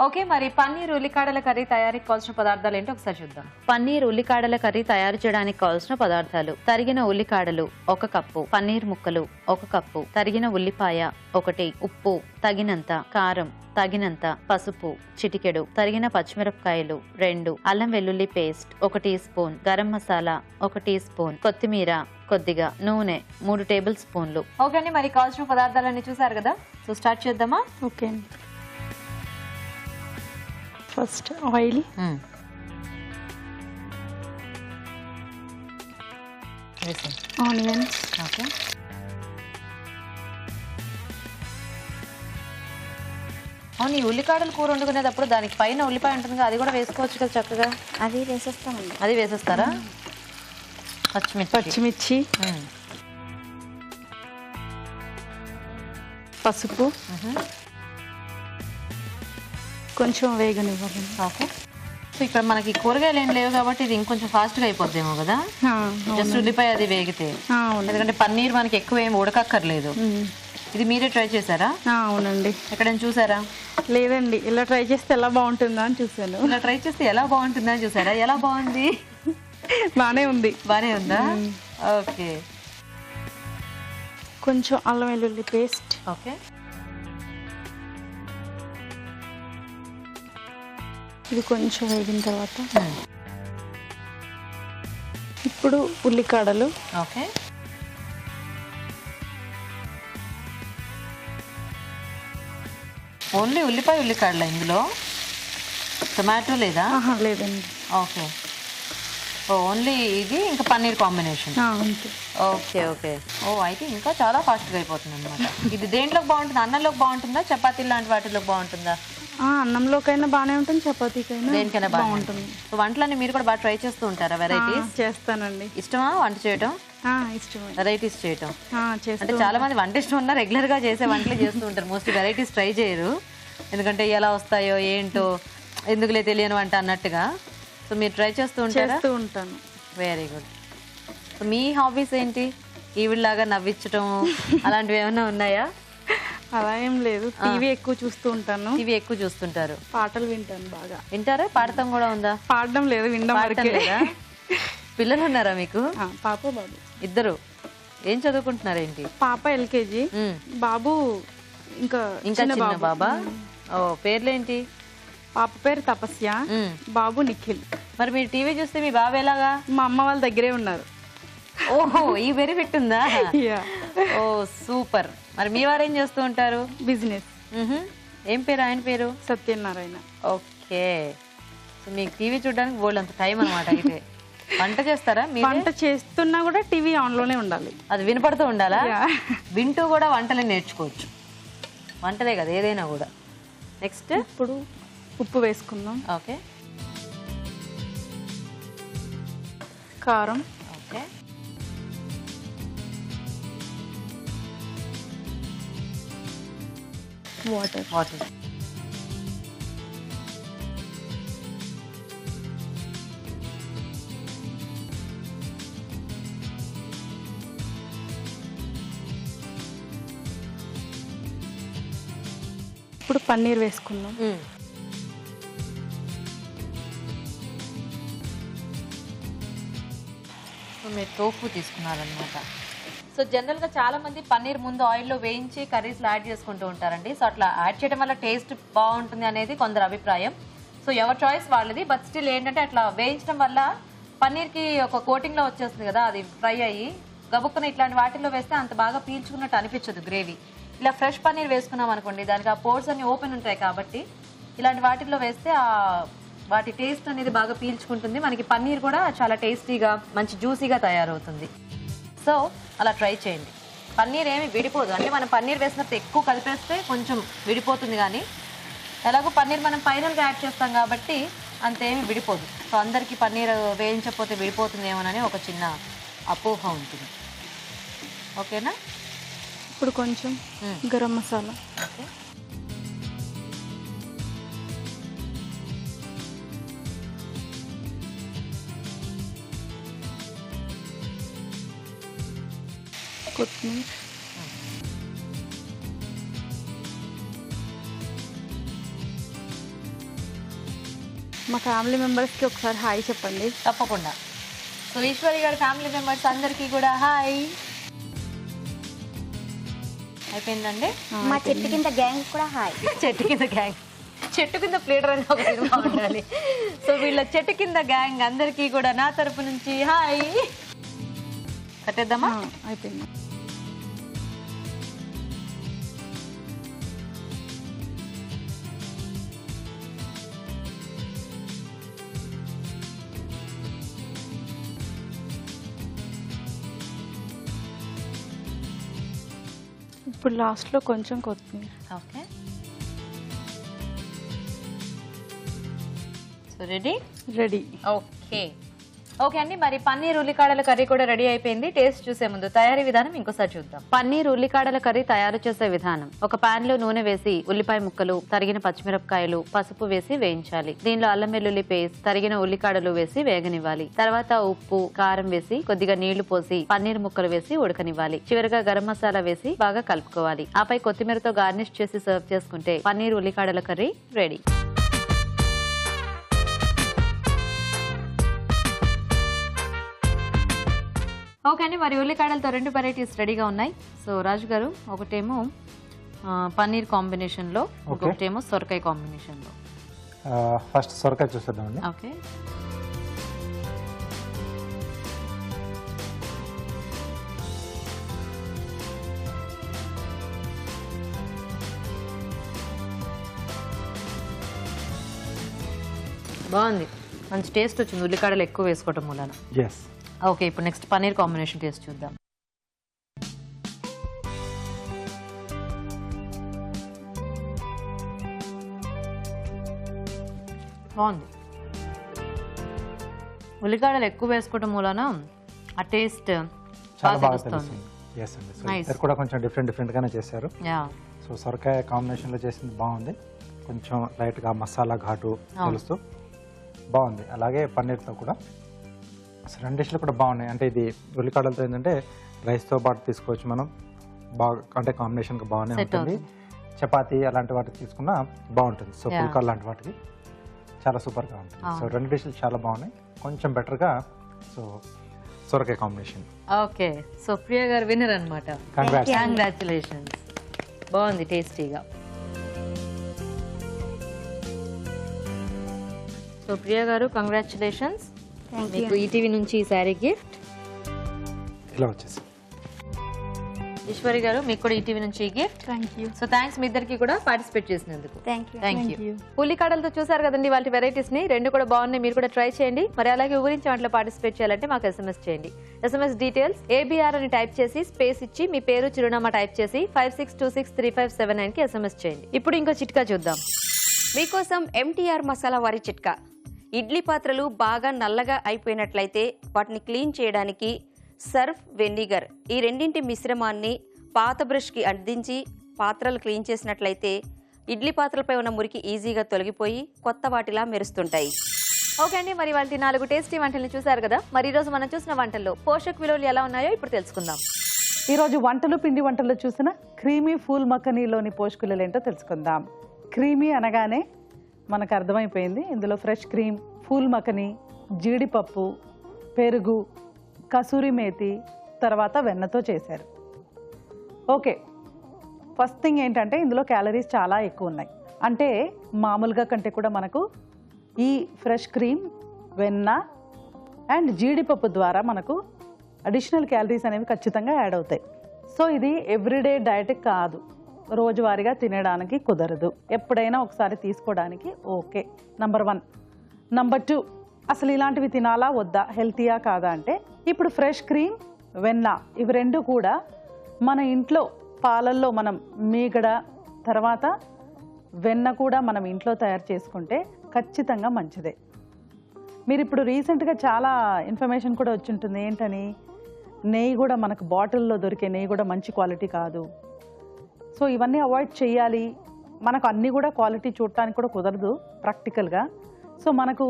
[SPEAKER 1] ఓకే, మరి పన్నీర్ ఉల్లికాడల కర్రీ తయారీకి కావాల్సిన పదార్థాలు ఏంటో ఒకసారి చూద్దాం. పన్నీర్ ఉల్లికాడల కర్రీ తయారు చేయడానికి కావాల్సిన పదార్థాలు: తరిగిన ఉల్లికాడలు 1 కప్పు, పన్నీర్ ముక్కలు 1 కప్పు, తరిగిన ఉల్లిపాయ 1, ఉప్పు తగినంత, కారం తగినంత, పసుపు చిటికెడు, తరిగిన పచ్చిమిరపకాయలు 2, అల్లం వెల్లుల్లి paste 1 teaspoon, garam masala 1 teaspoon, కొత్తిమీర కొద్దిగా, నూనె 3 టేబుల్ స్పూన్లు. ఓకే అండి, మరి కావాల్సిన పదార్థాలన్నీ చూసారు కదా. సో స్టార్ట్ చేద్దామా?
[SPEAKER 5] ఓకే అండి. ఫస్ట్ ఆయిల్, ఆనియన్స్,
[SPEAKER 1] ఓకే, అవును. ఈ ఉల్లికాడలు కూర వండుకునేటప్పుడు దానికి పైన ఉల్లిపాయ ఉంటుంది కదా, అది కూడా వేసుకోవచ్చు కదా చక్కగా.
[SPEAKER 4] అది వేసేస్తామండి.
[SPEAKER 1] అది వేసేస్తారా?
[SPEAKER 5] పచ్చిమిర్చి, పసుపు, కొంచెం వేగనివ్వాలి.
[SPEAKER 1] ఓకే, సో ఇక్కడ మనకి కూరగాయలు ఏం లేవు కాబట్టి ఇది ఇంకొంచెం ఫాస్ట్గా అయిపోద్దేమో కదా, జస్ట్ ఉల్లిపాయ అది వేగితే. ఎందుకంటే పన్నీర్ మనకి ఎక్కువ ఏమి ఉడకక్కర్లేదు. ఇది మీరే ట్రై చేశారా?
[SPEAKER 5] అవునండి.
[SPEAKER 1] ఎక్కడైనా చూసారా?
[SPEAKER 5] లేదండి, ఇలా ట్రై చేస్తే ఎలా బాగుంటుందా అని చూసాను.
[SPEAKER 1] ఇలా ట్రై చేస్తే ఎలా బాగుంటుందా అని చూసారా? ఎలా బాగుంది?
[SPEAKER 5] బానే ఉంది.
[SPEAKER 1] బానే ఉందా? ఓకే,
[SPEAKER 5] కొంచెం అల్లం వెల్లుల్లి పేస్ట్.
[SPEAKER 1] ఓకే,
[SPEAKER 5] ఇది కొంచెం వేగిన తర్వాత ఇప్పుడు ఉల్లికాడలు.
[SPEAKER 1] ఓకే, ఓన్లీ ఉల్లిపాయ ఉల్లికాడలా ఇందులో? టొమాటో లేదా?
[SPEAKER 5] లేదండి.
[SPEAKER 1] ఓకే, ఓన్లీ ఇది ఇంకా పన్నీర్ కాంబినేషన్.
[SPEAKER 5] అంతే.
[SPEAKER 1] Okay okay. ఓ అయితే ఇంకా చాలా ఫాస్ట్గా అయిపోతుంది అనమాట. ఇది దేంట్లోకి బాగుంటుంది? అన్నంలోకి బాగుంటుందా, చపాతీ లాంటి వాటిలోకి బాగుంటుందా?
[SPEAKER 5] అన్నంలోకైనా బాగానే ఉంటుంది, చపాతీకైనా
[SPEAKER 1] దేనికైనా బాగుంటుంది. సో వంటలన్నీ మీరు కూడా బాగా ట్రై చేస్తూ ఉంటారా? వెరైటీస్
[SPEAKER 5] చేస్తానండి.
[SPEAKER 1] ఇష్టమా వంట చేయటం?
[SPEAKER 5] ఇష్టమే.
[SPEAKER 1] వెరైటీస్ చేయటం
[SPEAKER 5] చేస్తా.
[SPEAKER 1] అంటే చాలా మంది వంట ఇష్టం ఉన్నా రెగ్యులర్ గా చేసే వంటలే చేస్తూ ఉంటారు. మోస్ట్లీ వెరైటీస్ ట్రై చేయరు, ఎందుకంటే ఎలా వస్తాయో ఏంటో ఎందుకులే తెలియని వంట అన్నట్టుగా. సో మీరు ట్రై చేస్తూ
[SPEAKER 5] ఉంటాను.
[SPEAKER 1] Very good. సో మీ హాబీస్ ఏంటి? ఈవిడలాగా నవ్వించటం అలాంటివి ఏమైనా ఉన్నాయా?
[SPEAKER 5] అలా ఏం లేదు, టీవీ ఎక్కువ చూస్తూ ఉంటాను.
[SPEAKER 1] టీవీ ఎక్కువ చూస్తుంటారు.
[SPEAKER 5] పాటలు వింటాను బాగా.
[SPEAKER 1] వింటారా? పాడటం కూడా ఉందా?
[SPEAKER 5] పాడడం లేదు, వినడం
[SPEAKER 1] పాడటం లేదా? పిల్లలు ఉన్నారా మీకు?
[SPEAKER 5] పాప బాబు
[SPEAKER 1] ఇద్దరు. ఏం చదువుకుంటున్నారు ఏంటి?
[SPEAKER 5] పాప LKG, బాబు ఇంకా
[SPEAKER 1] చిన్న బాబా. ఓ పేర్లేంటి?
[SPEAKER 5] పాప పేరు తపస్య, బాబు నిఖిల్.
[SPEAKER 1] మరి మీరు టీవీ చూస్తే మీ బాబు ఎలాగా?
[SPEAKER 5] మా అమ్మ వాళ్ళ దగ్గరే ఉన్నారు.
[SPEAKER 1] ఓహో ఈ బెనిఫిట్ ఉందా? ఓ సూపర్. మరి మీ వారు ఏం చేస్తూ ఉంటారు?
[SPEAKER 5] బిజినెస్.
[SPEAKER 1] ఏం పేరు ఆయన పేరు?
[SPEAKER 5] సత్యనారాయణ.
[SPEAKER 1] ఓకే. సో మీకు టీవీ చూడడానికి బోల్డ్ అంత టైం అనమాట. అయితే వంట చేస్తారా?
[SPEAKER 5] వంట చేస్తున్నా కూడా టీవీ ఆన్ లోనే ఉండాలి.
[SPEAKER 1] అది వినపడుతూ ఉండాలా? వింటూ కూడా వంటలు నేర్చుకోవచ్చు. వంటలే కదా ఏదైనా కూడా. నెక్స్ట్
[SPEAKER 5] ఇప్పుడు ఉప్పు వేసుకుందాం.
[SPEAKER 1] ఓకే.
[SPEAKER 5] కారం.
[SPEAKER 1] ఓకే.
[SPEAKER 5] వాటర్. ఇప్పుడు పన్నీర్ వేసుకుందాం.
[SPEAKER 1] మీరు టోఫు తీసుకున్నారనమాట. సో జనరల్గా చాలా మంది పన్నీర్ ముందు ఆయిల్లో వేయించి కర్రీస్లో యాడ్ చేసుకుంటూ ఉంటారండి. సో అట్లా యాడ్ చేయడం వల్ల టేస్ట్ బాగుంటుంది అనేది కొందరు అభిప్రాయం. సో ఎవరి చాయిస్ వాళ్ళది. బట్ స్టిల్ ఏంటంటే అట్లా వేయించడం వల్ల పన్నీర్కి ఒక కోటింగ్లో వచ్చేస్తుంది కదా, అది ఫ్రై అయ్యి గబుక్కున ఇట్లాంటి వాటిల్లో వేస్తే అంత బాగా పీల్చుకున్నట్టు అనిపించదు గ్రేవీ. ఇలా ఫ్రెష్ పన్నీర్ వేసుకున్నాం అనుకోండి, దానికి ఆ పోర్స్ అన్ని ఓపెన్ ఉంటాయి కాబట్టి ఇలాంటి వాటిల్లో వేస్తే వాటి టేస్ట్ అనేది బాగా పీల్చుకుంటుంది. మనకి పన్నీర్ కూడా చాలా టేస్టీగా మంచి జ్యూసీగా తయారవుతుంది. సో అలా ట్రై చేయండి. పన్నీర్ ఏమి విడిపోదు. అంటే మనం పన్నీర్ వేసినప్పుడు ఎక్కువ కలిపేస్తే కొంచెం విడిపోతుంది, కానీ ఎలాగో పన్నీర్ మనం ఫైనల్గా యాడ్ చేస్తాం కాబట్టి అంతేమి విడిపోదు. సో అందరికీ పన్నీర్ వేయించకపోతే విడిపోతుందేమోనని ఒక చిన్న అపోహ ఉంటుంది. ఓకేనా?
[SPEAKER 5] ఇప్పుడు కొంచెం గరం మసాలా.
[SPEAKER 1] ఓకే.
[SPEAKER 5] కొత్తిమీర. మా ఫ్యామిలీ మెంబర్స్కి ఒకసారి హాయ్ చెప్పండి.
[SPEAKER 1] తప్పకుండా. సో ఈశ్వరి గారి ఫ్యామిలీ మెంబర్స్ అందరికీ కూడా హాయ్. అయిపోయిందండి.
[SPEAKER 4] మా చెట్టు కింద గ్యాంగ్ కూడా హాయ్.
[SPEAKER 1] చెట్టు కింద గ్యాంగ్, చెట్టు కింద ప్లేటర్ అని ఒక సినిమా ఉండాలి. సో వీళ్ళ చెట్టు కింద గ్యాంగ్ అందరికీ కూడా నా తరపు నుంచి హాయ్. కట్టేద్దామా?
[SPEAKER 5] అయిపోయింది. ఇప్పుడు లాస్ట్లో కొంచెం కొత్తిమీర.
[SPEAKER 1] Okay. So ready. Okay okay అండి. మరి పన్నీర్ ఉల్లికాడల కర్రీ కూడా రెడీ అయిపోయింది. టేస్ట్ చూసే ముందు తయారీ విధానం ఇంకోసారి చూద్దాం. పన్నీర్ ఉల్లికాడల కర్రీ తయారు చేసే విధానం: ఒక పాన్ లో నూనె వేసి ఉల్లిపాయ ముక్కలు, తరిగిన పచ్చిమిరపకాయలు, పసుపు వేసి వేయించాలి. దీనిలో అల్లం వెల్లుల్లి పేస్ట్, తరిగిన ఉల్లికాడలు వేసి వేగనివ్వాలి. తర్వాత ఉప్పు, కారం వేసి కొద్దిగా నీళ్లు పోసి పన్నీర్ ముక్కలు వేసి ఉడకనివ్వాలి. చివరిగా గరం మసాలా వేసి బాగా కలుపుకోవాలి. ఆపై కొత్తిమీరతో గార్నిష్ చేసి సర్వ్ చేసుకుంటే పన్నీర్ ఉల్లికాడల కర్రీ రెడీ. ఓకే అండి. మరి ఉల్లికాడలతో 2 వెరైటీస్ రెడీగా ఉన్నాయి. సో రాజు గారు, ఒకటేమో పన్నీర్ కాంబినేషన్లో, ఒకటేమో సొరకాయ కాంబినేషన్లో.
[SPEAKER 2] ఫస్ట్ సొరకాయ చూసేద్దామండి.
[SPEAKER 1] ఓకే. బాగుంది, మంచి టేస్ట్ వచ్చింది ఉల్లికాడలు ఎక్కువ వేసుకోవటం మూలన.
[SPEAKER 2] ఎస్.
[SPEAKER 1] ఓకే, ఇప్పుడు నెక్స్ట్ పన్నీర్ కాంబినేషన్ టేస్ట్ చూద్దాం. బాగుంది. ఉల్లిగడ్డలు ఎక్కువ వేసుకోవడం మూలన ఆ టేస్ట్
[SPEAKER 2] చాలా బాగా తెలుస్తుంది. ఎస్ అండి. సో ఇద్దరు కూడా కొంచెం డిఫరెంట్గానే చేశారు. సో సొరకాయ కాంబినేషన్లో చేసింది బాగుంది. కొంచెం లైట్గా మసాలా ఘాటు తెలుస్తూ బాగుంది. అలాగే పన్నీర్తో కూడా అసలు రెండు డిష్లు కూడా బాగున్నాయి. అంటే ఇది ఉల్లిగడ్డలతో ఏంటంటే రైస్తో పాటు తీసుకోవచ్చు మనం, బాగా అంటే కాంబినేషన్గా బాగానే ఉంటుంది. చపాతీ అలాంటి వాటికి తీసుకున్నా బాగుంటుంది. సో పుల్కా లాంటి వాటికి చాలా సూపర్గా ఉంటుంది. సో రెండు డిష్లు చాలా బాగున్నాయి. కొంచెం బెటర్గా సో సొరకాయ కాంబినేషన్.
[SPEAKER 1] ఓకే, సో ప్రియ గారు విన్నర్ అనమాట. కంగ్రాచులేషన్స్. బాగుంది, టేస్టీగా. సో ప్రియ గారు కంగ్రాచులేషన్స్. మీకు ఈటీవీ నుంచి ఈ శారీ గిఫ్ట్.
[SPEAKER 2] ఇలా వచ్చేసి
[SPEAKER 1] ఈశ్వరి గారు మీకు కూడా ఈటీవీ నుంచి గిఫ్ట్. సో థ్యాంక్స్ మీ ఇద్దరికి కూడా పార్టిసిపేట్ చేసినందుకు. Thank you. ఉల్లికాడలతో చూసారు కదండి వాళ్ళ వెరైటీస్ ని, రెండు కూడా బాగున్నాయి. మీరు కూడా ట్రై చేయండి. మరి అలాగే ఊరించి వాటిలో పార్టిసిపేట్ చేయాలంటే మాకు SMS చేయండి. SMS డీటెయిల్స్ ABR అని టైప్ చేసి స్పేస్ ఇచ్చి మీ పేరు చిరునామా టైప్ చేసి 56263579 కి SMS చేయండి. ఇప్పుడు ఇంకో చిట్కా చూద్దాం.
[SPEAKER 3] మీకోసం MTR మసాలా వారి చిట్కా. ఇడ్లీ పాత్రలు బాగా నల్లగా అయిపోయినట్లయితే వాటిని క్లీన్ చేయడానికి సర్ఫ్, వెనిగర్ ఈ రెండింటి మిశ్రమాన్ని పాత బ్రష్కి అందించి పాత్రలు క్లీన్ చేసినట్లయితే ఇడ్లీ పాత్రలపై ఉన్న మురికి ఈజీగా తొలగిపోయి కొత్త వాటిలా మెరుస్తుంటాయి.
[SPEAKER 1] ఓకే అండి, మరి వాళ్ళ 4 టేస్టీ వంటల్ని చూసారు కదా. మరి ఈరోజు మనం చూసిన వంటల్లో పోషక విలువలు ఎలా ఉన్నాయో ఇప్పుడు తెలుసుకుందాం.
[SPEAKER 5] ఈరోజు వంటలు, పిండి వంటల్లో చూసిన క్రీమీ ఫూల్ మఖనీలోని పోషకులు ఏంటో తెలుసుకుందాం. క్రీమీ అనగానే మనకు అర్థమైపోయింది. ఇందులో ఫ్రెష్ క్రీమ్, ఫూల్ మఖనీ, జీడిపప్పు, పెరుగు, కసూరి మేతి, తర్వాత వెన్నతో చేశారు. ఓకే, ఫస్ట్ థింగ్ ఏంటంటే ఇందులో క్యాలరీస్ చాలా ఎక్కువ ఉన్నాయి. అంటే మామూలుగా కంటే కూడా మనకు ఈ ఫ్రెష్ క్రీమ్, వెన్న అండ్ జీడిపప్పు ద్వారా మనకు అడిషనల్ క్యాలరీస్ అనేవి ఖచ్చితంగా యాడ్ అవుతాయి. సో ఇది ఎవ్రీడే డైట్ కాదు, రోజువారీగా తినడానికి కుదరదు, ఎప్పుడైనా ఒకసారి తీసుకోవడానికి ఓకే. నంబర్ 1. నంబర్ 2, అసలు ఇలాంటివి తినాలా వద్దా, హెల్తీయా కాదా అంటే ఇప్పుడు ఫ్రెష్ క్రీమ్, వెన్న ఇవి రెండు కూడా మన ఇంట్లో పాలల్లో మనం మీగడ తర్వాత వెన్న కూడా మనం ఇంట్లో తయారు చేసుకుంటే ఖచ్చితంగా మంచిదే. మీరు ఇప్పుడు రీసెంట్గా చాలా ఇన్ఫర్మేషన్ కూడా వచ్చి ఉంటుంది. ఏంటని, నెయ్యి కూడా మనకు బాటిల్లో దొరికే నెయ్యి కూడా మంచి క్వాలిటీ కాదు. సో ఇవన్నీ అవాయిడ్ చేయాలి. మనకు అన్నీ కూడా క్వాలిటీ చూడటానికి కూడా కుదరదు ప్రాక్టికల్గా. సో మనకు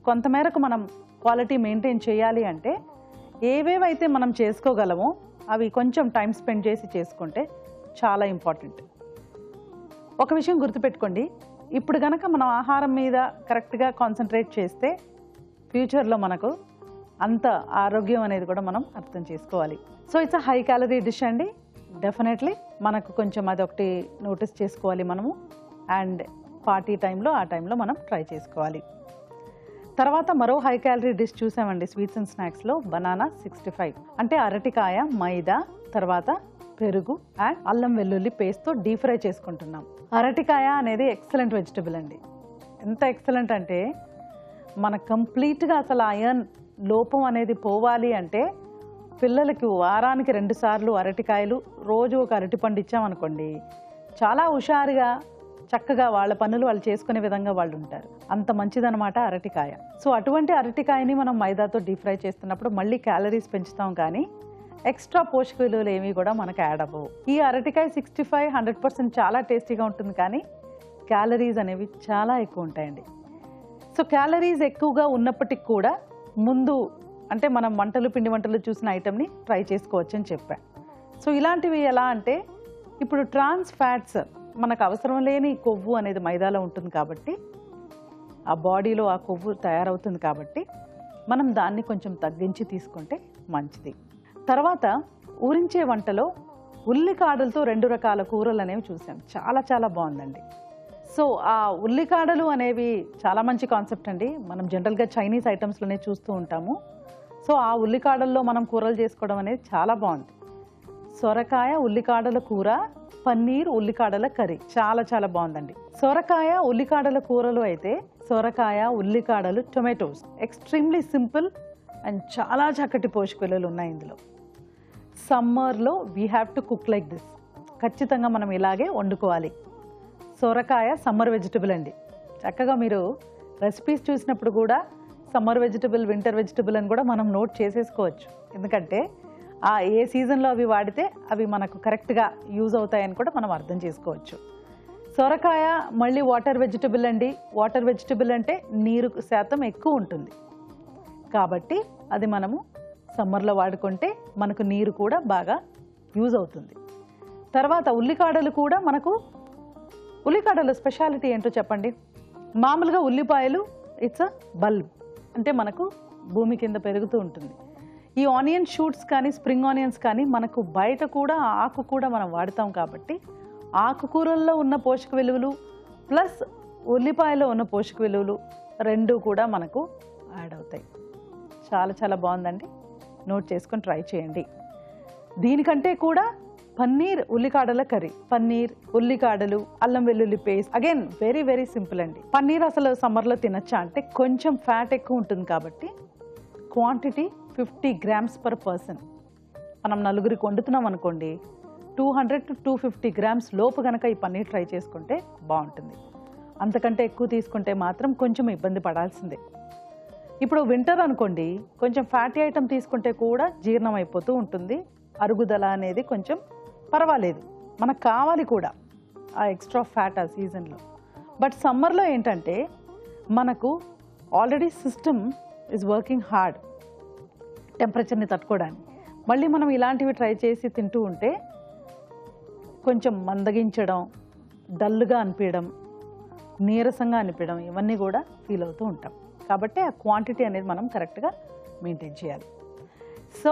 [SPEAKER 5] కొంతమేరకు మనం క్వాలిటీ మెయింటైన్ చేయాలి అంటే ఏవేవైతే మనం చేసుకోగలమో అవి కొంచెం టైం స్పెండ్ చేసి చేసుకుంటే చాలా ఇంపార్టెంట్. ఒక విషయం గుర్తుపెట్టుకోండి, ఇప్పుడు కనుక మనం ఆహారం మీద కరెక్ట్గా కాన్సన్ట్రేట్ చేస్తే ఫ్యూచర్లో మనకు అంత ఆరోగ్యం అనేది కూడా మనం అర్థం చేసుకోవాలి. So it's a high calorie dish అండి. డెఫినెట్లీ మనకు కొంచెం అదొకటి నోటీస్ చేసుకోవాలి మనము. అండ్ పార్టీ టైంలో ఆ టైంలో మనం ట్రై చేసుకోవాలి. తర్వాత మరో హై క్యాలరీ డిష్ చూసామండి స్వీట్స్ అండ్ స్నాక్స్లో, బనానా 65. అంటే అరటికాయ, మైదా, తర్వాత పెరుగు అండ్ అల్లం వెల్లుల్లి పేస్ట్తో డీప్ ఫ్రై చేసుకుంటున్నాం. అరటికాయ అనేది ఎక్సలెంట్ వెజిటబుల్ అండి. ఎంత ఎక్సలెంట్ అంటే మన కంప్లీట్గా అసలు ఐరన్ లోపం అనేది పోవాలి అంటే పిల్లలకి వారానికి 2 సార్లు అరటికాయలు, రోజు ఒక అరటిపండు ఇచ్చామనుకోండి, చాలా హుషారుగా చక్కగా వాళ్ళ పనులు వాళ్ళు చేసుకునే విధంగా వాళ్ళు ఉంటారు. అంత మంచిదనమాట అరటికాయ. సో అటువంటి అరటికాయని మనం మైదాతో డీప్ ఫ్రై చేస్తున్నప్పుడు మళ్ళీ క్యాలరీస్ పెంచుతాం, కానీ ఎక్స్ట్రా పోషక విలువలు ఏమీ కూడా మనకు యాడ్ అవ్వవు. ఈ అరటికాయ 65 100% చాలా టేస్టీగా ఉంటుంది, కానీ క్యాలరీస్ అనేవి చాలా ఎక్కువ ఉంటాయండి. సో క్యాలరీస్ ఎక్కువగా ఉన్నప్పటికి కూడా ముందు అంటే మనం వంటలు, పిండి వంటలు చూసిన ఐటెంని ట్రై చేసుకోవచ్చు అని చెప్పాను. సో ఇలాంటివి ఎలా అంటే ఇప్పుడు ట్రాన్స్ ఫ్యాట్స్, మనకు అవసరం లేని కొవ్వు అనేది మైదాలో ఉంటుంది కాబట్టి ఆ బాడీలో ఆ కొవ్వు తయారవుతుంది కాబట్టి మనం దాన్ని కొంచెం తగ్గించి తీసుకుంటే మంచిది. తర్వాత ఊరించే వంటలో ఉల్లికాడలతో 2 రకాల కూరలు అనేవి చూసాం. చాలా చాలా బాగుందండి. సో ఆ ఉల్లికాడలు అనేవి చాలా మంచి కాన్సెప్ట్ అండి. మనం జనరల్గా చైనీస్ ఐటమ్స్లోనే చూస్తూ ఉంటాము. సో ఆ ఉల్లికాడల్లో మనం కూరలు చేసుకోవడం అనేది చాలా బాగుంది. సొరకాయ ఉల్లికాడల కూర, పన్నీర్ ఉల్లికాడల కర్రీ చాలా చాలా బాగుందండి. సొరకాయ ఉల్లికాడల కూరలు అయితే సొరకాయ, ఉల్లికాడలు, టొమాటోస్ ఎక్స్ట్రీమ్లీ సింపుల్ అండ్ చాలా చక్కటి పోషక విలువలు ఉన్నాయి ఇందులో. సమ్మర్లో we have to cook like this. ఖచ్చితంగా మనం ఇలాగే వండుకోవాలి. సొరకాయ సమ్మర్ వెజిటబుల్ అండి. చక్కగా మీరు రెసిపీస్ చూసినప్పుడు కూడా సమ్మర్ వెజిటబుల్, వింటర్ వెజిటబుల్ అని కూడా మనం నోట్ చేసేసుకోవచ్చు. ఎందుకంటే ఏ సీజన్లో అవి వాడితే అవి మనకు కరెక్ట్గా యూజ్ అవుతాయని కూడా మనం అర్థం చేసుకోవచ్చు. సొరకాయ మళ్ళీ వాటర్ వెజిటబుల్ అండి. వాటర్ వెజిటబుల్ అంటే నీరు శాతం ఎక్కువ ఉంటుంది కాబట్టి అది మనము సమ్మర్లో వాడుకుంటే మనకు నీరు కూడా బాగా యూజ్ అవుతుంది. తర్వాత ఉల్లికాడలు కూడా మనకు, ఉల్లికాడల స్పెషాలిటీ ఏంటో చెప్పండి. మామూలుగా ఉల్లిపాయలు ఇట్స్ అ బల్బ్, అంటే మనకు భూమి కింద పెరుగుతూ ఉంటుంది. ఈ ఆనియన్ షూట్స్ కానీ స్ప్రింగ్ ఆనియన్స్ కానీ మనకు బయట కూడా ఆకు కూడా మనం వాడతాం కాబట్టి ఆకుకూరల్లో ఉన్న పోషక విలువలు ప్లస్ ఉల్లిపాయలో ఉన్న పోషక విలువలు రెండు కూడా మనకు యాడ్ అవుతాయి. చాలా చాలా బాగుందండి, నోట్ చేసుకొని ట్రై చేయండి. దీనికంటే కూడా పన్నీర్ ఉల్లికాడల కర్రీ, పన్నీర్ ఉల్లికాడలు అల్లం వెల్లుల్లి paste, again very very simple అండి. పన్నీర్ అసలు సమ్మర్లో తినచ్చా అంటే కొంచెం ఫ్యాట్ ఎక్కువ ఉంటుంది కాబట్టి క్వాంటిటీ 50 grams per person. మనం నలుగురికి వండుతున్నాం అనుకోండి 200 to 250 grams లోపు కనుక ఈ పన్నీర్ ట్రై చేసుకుంటే బాగుంటుంది. అంతకంటే ఎక్కువ తీసుకుంటే మాత్రం కొంచెం ఇబ్బంది పడాల్సిందే. ఇప్పుడు వింటర్ అనుకోండి, కొంచెం ఫ్యాటీ ఐటమ్ తీసుకుంటే కూడా జీర్ణం అయిపోతూ ఉంటుంది, అరుగుదల అనేది కొంచెం పర్వాలేదు, మనకు కావాలి కూడా ఆ ఎక్స్ట్రా ఫ్యాట్ ఆ సీజన్లో. బట్ సమ్మర్లో ఏంటంటే మనకు already system is working hard టెంపరేచర్ని తట్టుకోవడానికి. మళ్ళీ మనం ఇలాంటివి ట్రై చేసి తింటూ ఉంటే కొంచెం మందగించడం, డల్గా అనిపించడం, నీరసంగా అనిపించడం ఇవన్నీ కూడా ఫీల్ అవుతూ ఉంటాం. కాబట్టి ఆ క్వాంటిటీ అనేది మనం కరెక్ట్గా మెయింటైన్ చేయాలి. సో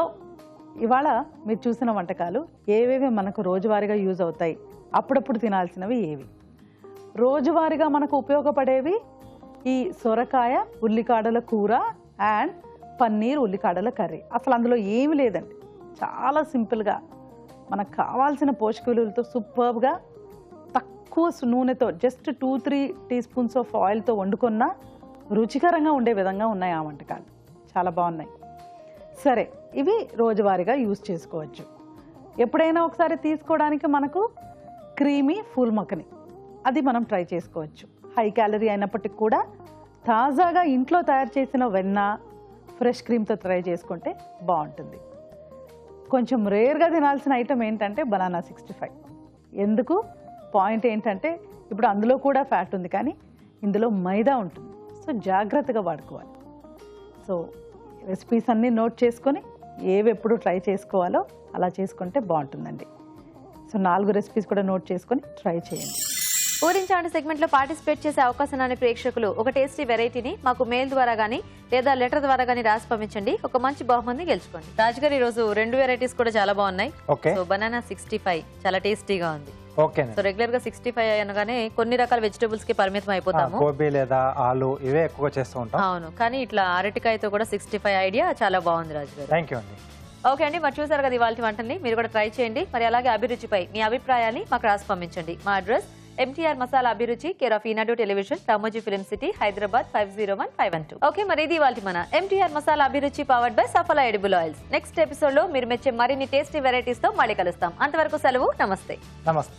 [SPEAKER 5] ఇవాళ మీరు చూసిన వంటకాలు ఏవేవి మనకు రోజువారీగా యూజ్ అవుతాయి, అప్పుడప్పుడు తినాల్సినవి ఏవి, రోజువారీగా మనకు ఉపయోగపడేవి ఈ సొరకాయ ఉల్లికాడల కూర అండ్ పన్నీర్ ఉల్లికాడల కర్రీ. అసలు అందులో ఏమి లేదండి, చాలా సింపుల్గా మనకు కావాల్సిన పోషక విలువలతో సూపర్గా తక్కువ నూనెతో జస్ట్ 2-3 teaspoons ఆఫ్ ఆయిల్తో వండుకున్న రుచికరంగా ఉండే విధంగా ఉన్నాయి ఆ వంటకాలు. చాలా బాగున్నాయి. సరే, ఇవి రోజువారీగా యూజ్ చేసుకోవచ్చు. ఎప్పుడైనా ఒకసారి తీసుకోవడానికి మనకు క్రీమీ ఫూల్ మఖని, అది మనం ట్రై చేసుకోవచ్చు. హై క్యాలరీ అయినప్పటికీ కూడా తాజాగా ఇంట్లో తయారు చేసిన వెన్న ఫ్రెష్ క్రీమ్తో ట్రై చేసుకుంటే బాగుంటుంది. కొంచెం రేర్గా తినాల్సిన ఐటమ్ ఏంటంటే బనానా 65. ఎందుకు, పాయింట్ ఏంటంటే ఇప్పుడు అందులో కూడా ఫ్యాట్ ఉంది కానీ ఇందులో మైదా ఉంటుంది, సో జాగ్రత్తగా వాడుకోవాలి. సో రెసిపీస్ అన్నీ నోట్ చేసుకొని ఏవి ఎప్పుడు ట్రై చేసుకోవాలో అలా చేసుకుంటే బాగుంటుందండి. సో 4 రెసిపీస్ కూడా నోట్ చేసుకొని ట్రై చేయండి.
[SPEAKER 1] ఊరించాంటి సెగ్మెంట్లో పార్టిసిపేట్ చేసే అవకాశాన్ని ప్రేక్షకులు ఒక టేస్టీ వెరైటీని మాకు మెయిల్ ద్వారా కానీ లేదా లెటర్ ద్వారా కానీ రాసి పంపించండి. ఒక మంచి బహుమతిని గెలుచుకోండి. రాజుగారు ఈ రోజు 2 వెరైటీస్ కూడా చాలా బాగున్నాయి. సో బనానా 65 చాలా టేస్టీగా ఉంది. సో రెగ్యులర్ గా 65 అనగానే కొన్ని రకాల వెజిటబుల్స్ కి పరిమితం అయిపోతాము,
[SPEAKER 2] గోబీ లేదా ఆలు ఇవే ఎక్కువ చేస్తూ ఉంటాం.
[SPEAKER 1] అవును, కానీ ఇట్లా అరటికాయతో కూడా 65 ఐడియా చాలా బాగుంది రాజుగారు.
[SPEAKER 2] థ్యాంక్ యూ అండి.
[SPEAKER 1] ఓకే అండి, మరి చూసారు కదా ఇవాళ వంటల్ని, మీరు కూడా ట్రై చేయండి. మరి అలాగే అభిరుచిపై మీ అభిప్రాయాన్ని మాకు రాసి పంపించండి. మా అడ్రస్ MTR మసాలా అభిరుచి, care of Eenadu television, Ramoji film city, Hyderabad 501512. Okay, మరి ఇది ఇవాళ మన MTR మసాలా అభిరుచి powered by సఫలా edible oils. Next episode లో మీరు మెచ్చే మరిన్ని టేస్టీ వెరైటీస్ తో మళ్ళీ కలుస్తాం. అంతవరకు సెలవు, నమస్తే.
[SPEAKER 2] నమస్తే.